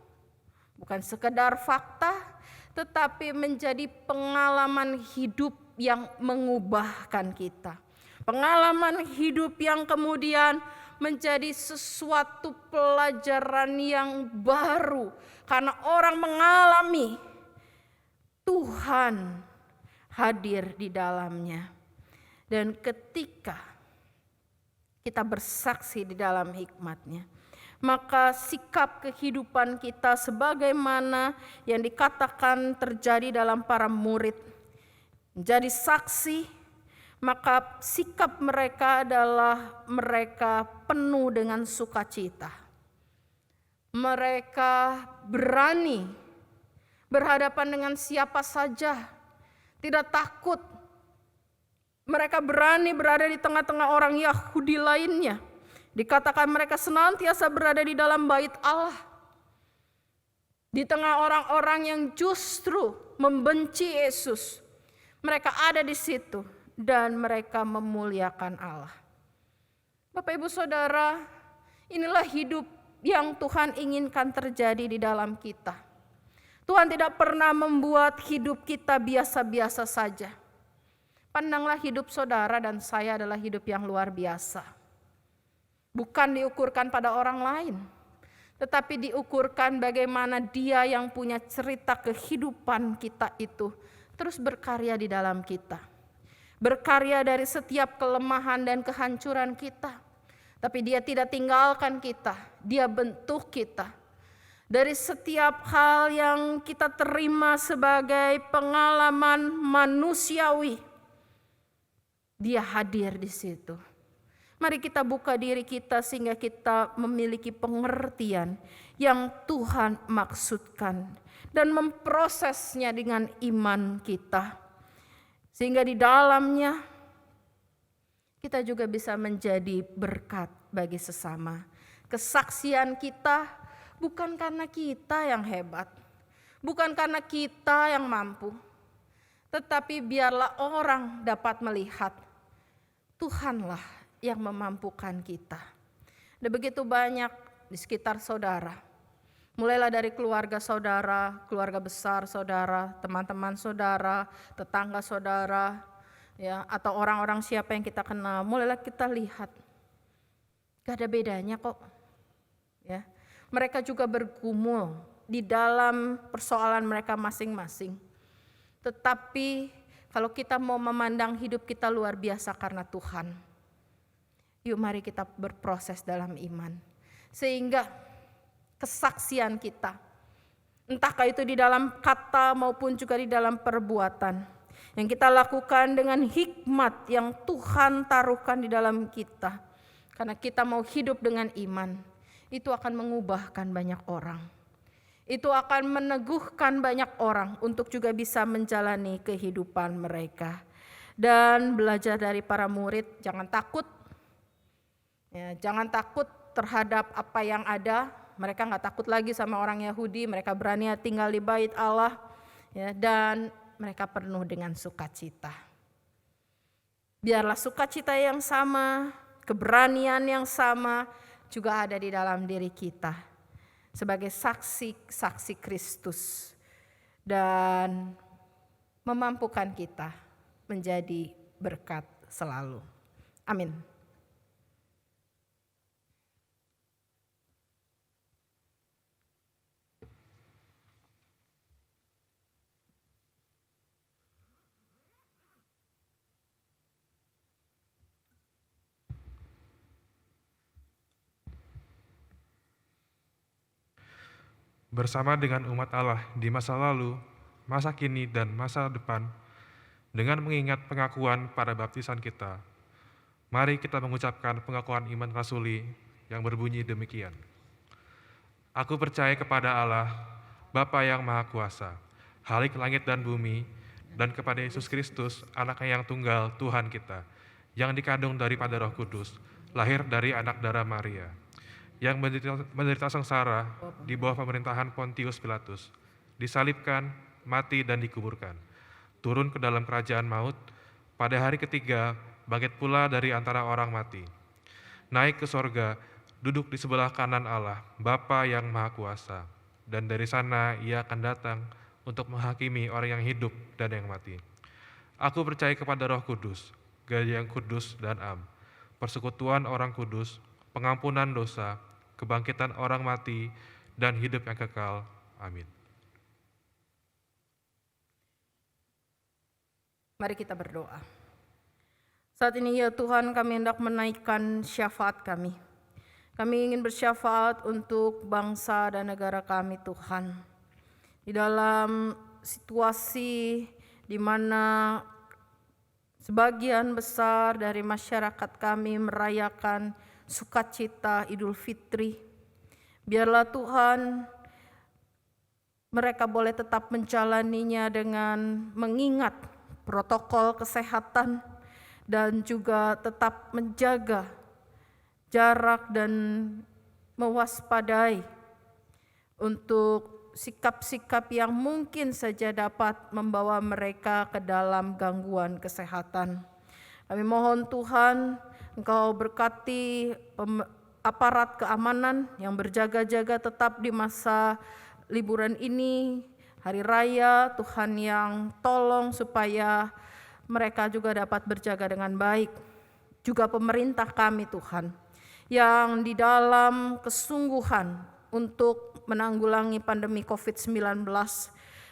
bukan sekedar fakta, tetapi menjadi pengalaman hidup yang mengubahkan kita. Pengalaman hidup yang kemudian menjadi sesuatu pelajaran yang baru. Karena orang mengalami Tuhan hadir di dalamnya. Dan ketika kita bersaksi di dalam hikmatnya, maka sikap kehidupan kita sebagaimana yang dikatakan terjadi dalam para murid menjadi saksi, maka sikap mereka adalah mereka penuh dengan sukacita. Mereka berani berhadapan dengan siapa saja, tidak takut. Mereka berani berada di tengah-tengah orang Yahudi lainnya. Dikatakan mereka senantiasa berada di dalam bait Allah. Di tengah orang-orang yang justru membenci Yesus. Mereka ada di situ dan mereka memuliakan Allah. Bapak Ibu Saudara, inilah hidup yang Tuhan inginkan terjadi di dalam kita. Tuhan tidak pernah membuat hidup kita biasa-biasa saja. Pandanglah hidup saudara dan saya adalah hidup yang luar biasa. Bukan diukurkan pada orang lain, tetapi diukurkan bagaimana dia yang punya cerita kehidupan kita itu terus berkarya di dalam kita. Berkarya dari setiap kelemahan dan kehancuran kita. Tapi dia tidak tinggalkan kita, dia bentuk kita. Dari setiap hal yang kita terima sebagai pengalaman manusiawi, dia hadir di situ. Mari kita buka diri kita sehingga kita memiliki pengertian yang Tuhan maksudkan dan memprosesnya dengan iman kita. Sehingga di dalamnya kita juga bisa menjadi berkat bagi sesama. Kesaksian kita bukan karena kita yang hebat, bukan karena kita yang mampu, tetapi biarlah orang dapat melihat Tuhanlah yang memampukan kita. Ada begitu banyak di sekitar saudara, mulailah dari keluarga saudara, keluarga besar saudara, teman-teman saudara, tetangga saudara, ya, atau orang-orang siapa yang kita kenal, mulailah kita lihat, gak ada bedanya kok. Ya, mereka juga bergumul di dalam persoalan mereka masing-masing. Tetapi kalau kita mau memandang hidup kita luar biasa karena Tuhan, yuk mari kita berproses dalam iman. Sehingga kesaksian kita, entahkah itu di dalam kata maupun juga di dalam perbuatan, yang kita lakukan dengan hikmat yang Tuhan taruhkan di dalam kita, karena kita mau hidup dengan iman, itu akan mengubahkan banyak orang. Itu akan meneguhkan banyak orang untuk juga bisa menjalani kehidupan mereka. Dan belajar dari para murid, jangan takut. Ya, jangan takut terhadap apa yang ada. Mereka gak takut lagi sama orang Yahudi, mereka berani tinggal di bait Allah. Ya, dan mereka penuh dengan sukacita. Biarlah sukacita yang sama, keberanian yang sama juga ada di dalam diri kita sebagai saksi-saksi Kristus dan memampukan kita menjadi berkat selalu. Amin. Bersama dengan umat Allah di masa lalu, masa kini, dan masa depan, dengan mengingat pengakuan pada baptisan kita, mari kita mengucapkan pengakuan iman rasuli yang berbunyi demikian. Aku percaya kepada Allah, Bapa yang Maha Kuasa, Khalik langit dan bumi, dan kepada Yesus Kristus, Anaknya yang tunggal, Tuhan kita, yang dikandung daripada Roh Kudus, lahir dari anak darah Maria, yang menderita sengsara di bawah pemerintahan Pontius Pilatus, disalibkan, mati dan dikuburkan, turun ke dalam kerajaan maut, pada hari ketiga bangkit pula dari antara orang mati, naik ke sorga, duduk di sebelah kanan Allah, Bapa yang Maha Kuasa, dan dari sana Ia akan datang untuk menghakimi orang yang hidup dan yang mati. Aku percaya kepada Roh Kudus, Gereja yang kudus dan am, persekutuan orang kudus, pengampunan dosa, kebangkitan orang mati, dan hidup yang kekal. Amin. Mari kita berdoa. Saat ini ya Tuhan, kami hendak menaikkan syafaat kami. Kami ingin bersyafaat untuk bangsa dan negara kami Tuhan. Di dalam situasi di mana sebagian besar dari masyarakat kami merayakan sukacita Idul Fitri, biarlah Tuhan mereka boleh tetap menjalaninya dengan mengingat protokol kesehatan dan juga tetap menjaga jarak dan mewaspadai untuk sikap-sikap yang mungkin saja dapat membawa mereka ke dalam gangguan kesehatan. Kami mohon Tuhan, Engkau berkati aparat keamanan yang berjaga-jaga tetap di masa liburan ini, hari raya, Tuhan yang tolong supaya mereka juga dapat berjaga dengan baik. Juga pemerintah kami Tuhan, yang di dalam kesungguhan untuk menanggulangi pandemi COVID-19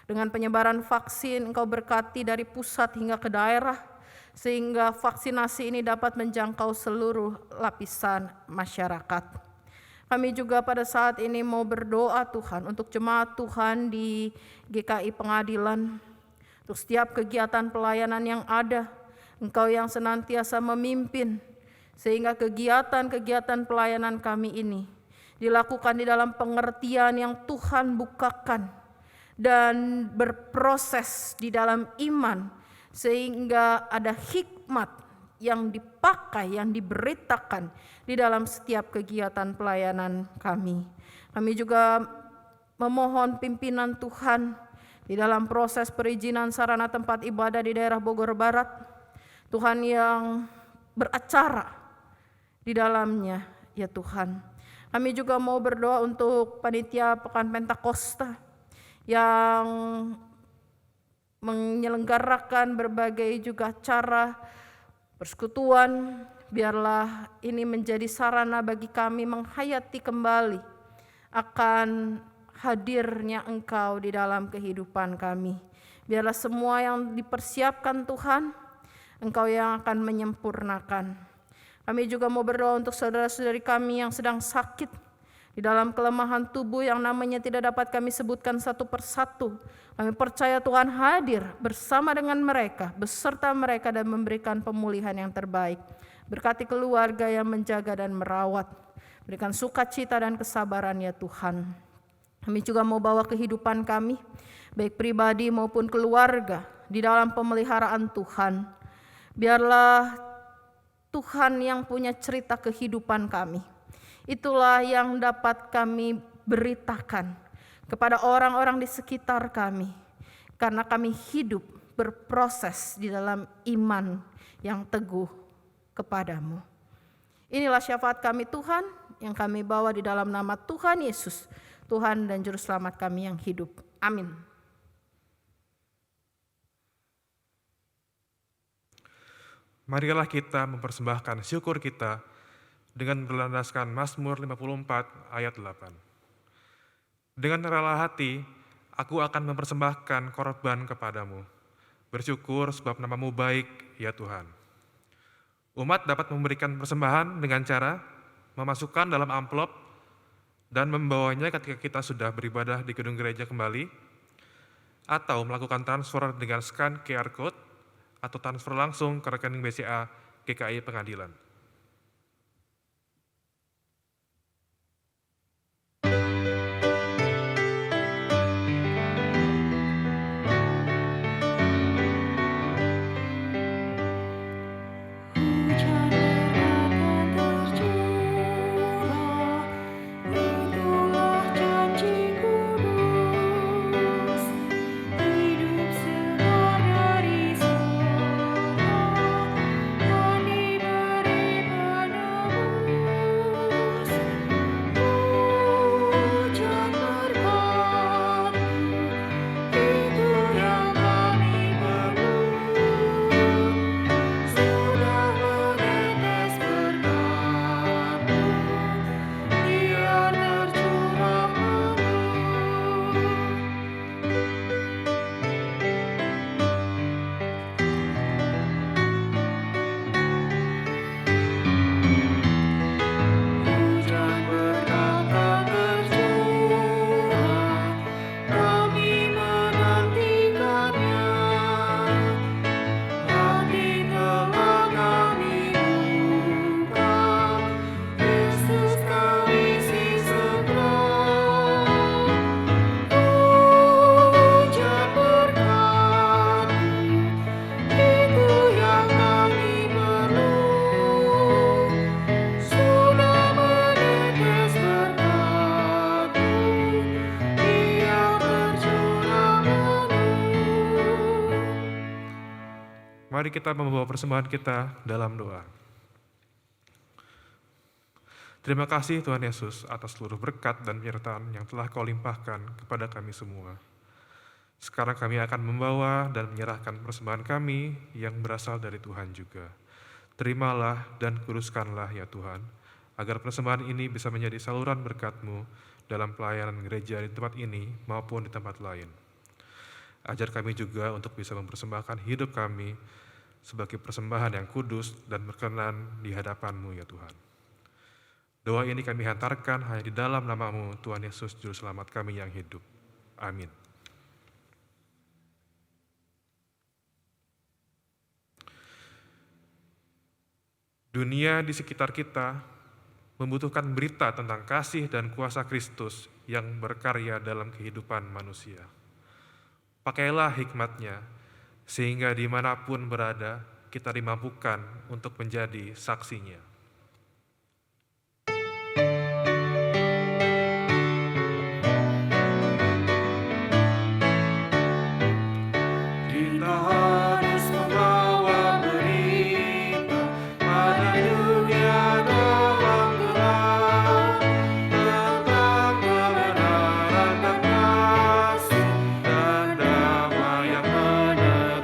dengan penyebaran vaksin, Engkau berkati dari pusat hingga ke daerah, sehingga vaksinasi ini dapat menjangkau seluruh lapisan masyarakat. Kami juga pada saat ini mau berdoa Tuhan untuk jemaat Tuhan di GKI Pengadilan, untuk setiap kegiatan pelayanan yang ada, Engkau yang senantiasa memimpin, sehingga kegiatan-kegiatan pelayanan kami ini dilakukan di dalam pengertian yang Tuhan bukakan dan berproses di dalam iman, sehingga ada hikmat yang dipakai, yang diberitakan di dalam setiap kegiatan pelayanan kami. Kami juga memohon pimpinan Tuhan di dalam proses perizinan sarana tempat ibadah di daerah Bogor Barat. Tuhan yang beracara di dalamnya, ya Tuhan. Kami juga mau berdoa untuk panitia Pekan Pentakosta yang menyelenggarakan berbagai juga acara persekutuan. Biarlah ini menjadi sarana bagi kami menghayati kembali akan hadirnya Engkau di dalam kehidupan kami. Biarlah semua yang dipersiapkan Tuhan, Engkau yang akan menyempurnakan. Kami juga mau berdoa untuk saudara-saudari kami yang sedang sakit di dalam kelemahan tubuh yang namanya tidak dapat kami sebutkan satu persatu. Kami percaya Tuhan hadir bersama dengan mereka, beserta mereka dan memberikan pemulihan yang terbaik. Berkati keluarga yang menjaga dan merawat. Berikan sukacita dan kesabaran ya Tuhan. Kami juga mau bawa kehidupan kami, baik pribadi maupun keluarga, di dalam pemeliharaan Tuhan. Biarlah Tuhan yang punya cerita kehidupan kami. Itulah yang dapat kami beritakan kepada orang-orang di sekitar kami. Karena kami hidup berproses di dalam iman yang teguh kepadamu. Inilah syafaat kami Tuhan yang kami bawa di dalam nama Tuhan Yesus, Tuhan dan Juru Selamat kami yang hidup. Amin. Marilah kita mempersembahkan syukur kita dengan berlandaskan Mazmur 54 ayat 8. Dengan rela hati, aku akan mempersembahkan korban kepadamu. Bersyukur sebab nama-Mu baik, ya Tuhan. Umat dapat memberikan persembahan dengan cara memasukkan dalam amplop dan membawanya ketika kita sudah beribadah di gedung gereja kembali, atau melakukan transfer dengan scan QR Code, atau transfer langsung ke rekening BCA GKI Pengadilan. Hujan akan tercurah, itulah janji kudus. Hidup segar dari surga, yang diberi penebus. Hujan berkat, itu yang kami perlu. Sudah menetes berkat-Mu, biar tercurah penuh. Hujan berkat akan tercurah, kami menantikannya. Hati telah kami buka, Yesus Kau isi segera. Hujan berkat-Mu, itu yang kami perlu. Sudah menetes berkat-Mu, biar tercurah penuh. Mari kita membawa persembahan kita dalam doa. Terima kasih Tuhan Yesus atas seluruh berkat dan penyertaan yang telah Kau limpahkan kepada kami semua. Sekarang kami akan membawa dan menyerahkan persembahan kami yang berasal dari Tuhan juga. Terimalah dan kuduskanlah ya Tuhan, agar persembahan ini bisa menjadi saluran berkat-Mu dalam pelayanan gereja di tempat ini maupun di tempat lain. Ajar kami juga untuk bisa mempersembahkan hidup kami sebagai persembahan yang kudus dan berkenan di hadapan-Mu ya Tuhan. Doa ini kami hantarkan hanya di dalam nama-Mu, Tuhan Yesus, Juru Selamat kami yang hidup. Amin. Dunia di sekitar kita membutuhkan berita tentang kasih dan kuasa Kristus yang berkarya dalam kehidupan manusia. Pakailah hikmat-Nya, sehingga dimanapun berada, kita dimampukan untuk menjadi saksinya. Kita harus membawa berita pada dunia dalam gelap tentang kebenaran dan kasih dan damai yang menetap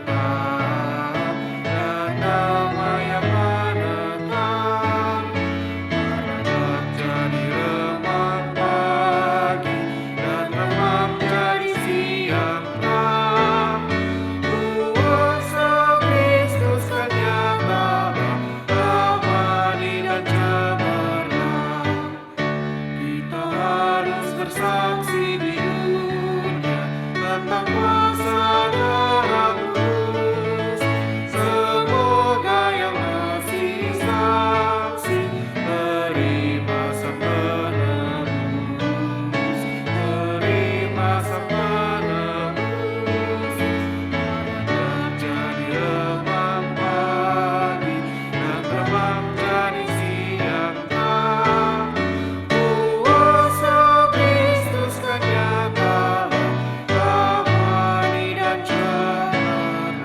dan damai yang menetap. Remang jadi remang pagi dan remang jadi siang terang. Kuasa Kristus kan nyata, abadi dan cemerlang. Kita harus bersaksi di dunia tentang kuasa darah kudus. Semoga yang masih saksi terima sang penebus, terima sang penebus. Terjadi remang pagi dan remang jadi siang terang. Kuasa Kristus kan nyata, abadi dan cemerlang.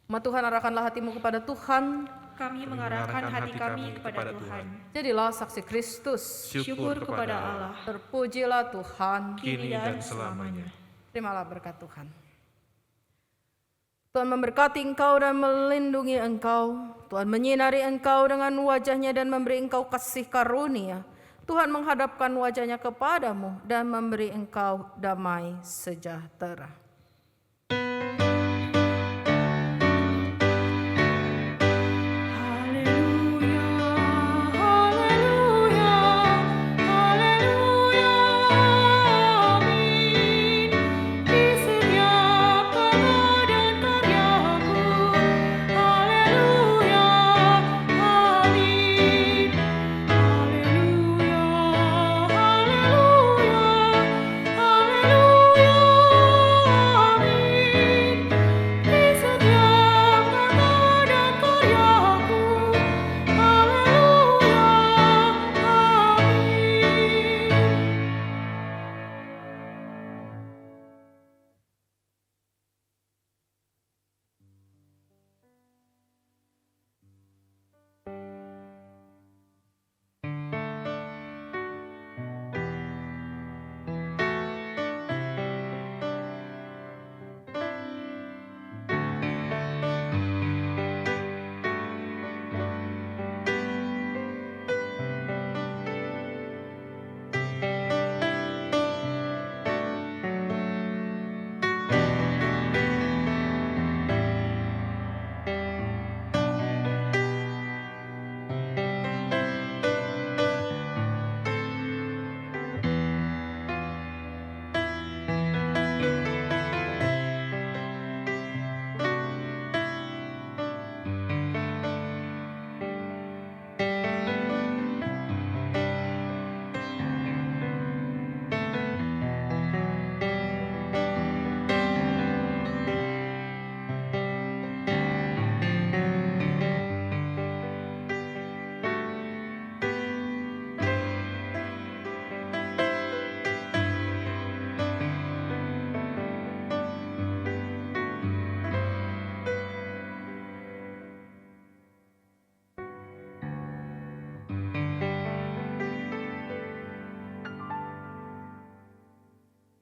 Umat Tuhan, arahkanlah hatimu kepada Tuhan. Kami mengarahkan hati kami kepada Tuhan. Jadilah saksi Kristus. Syukur kepada Allah, Terpujilah Tuhan. kini dan selamanya. Terimalah berkat Tuhan. Tuhan memberkati engkau dan melindungi engkau. Tuhan menyinari engkau dengan wajah-Nya dan memberi engkau kasih karunia. Tuhan menghadapkan wajah-Nya kepadamu dan memberi engkau damai sejahtera.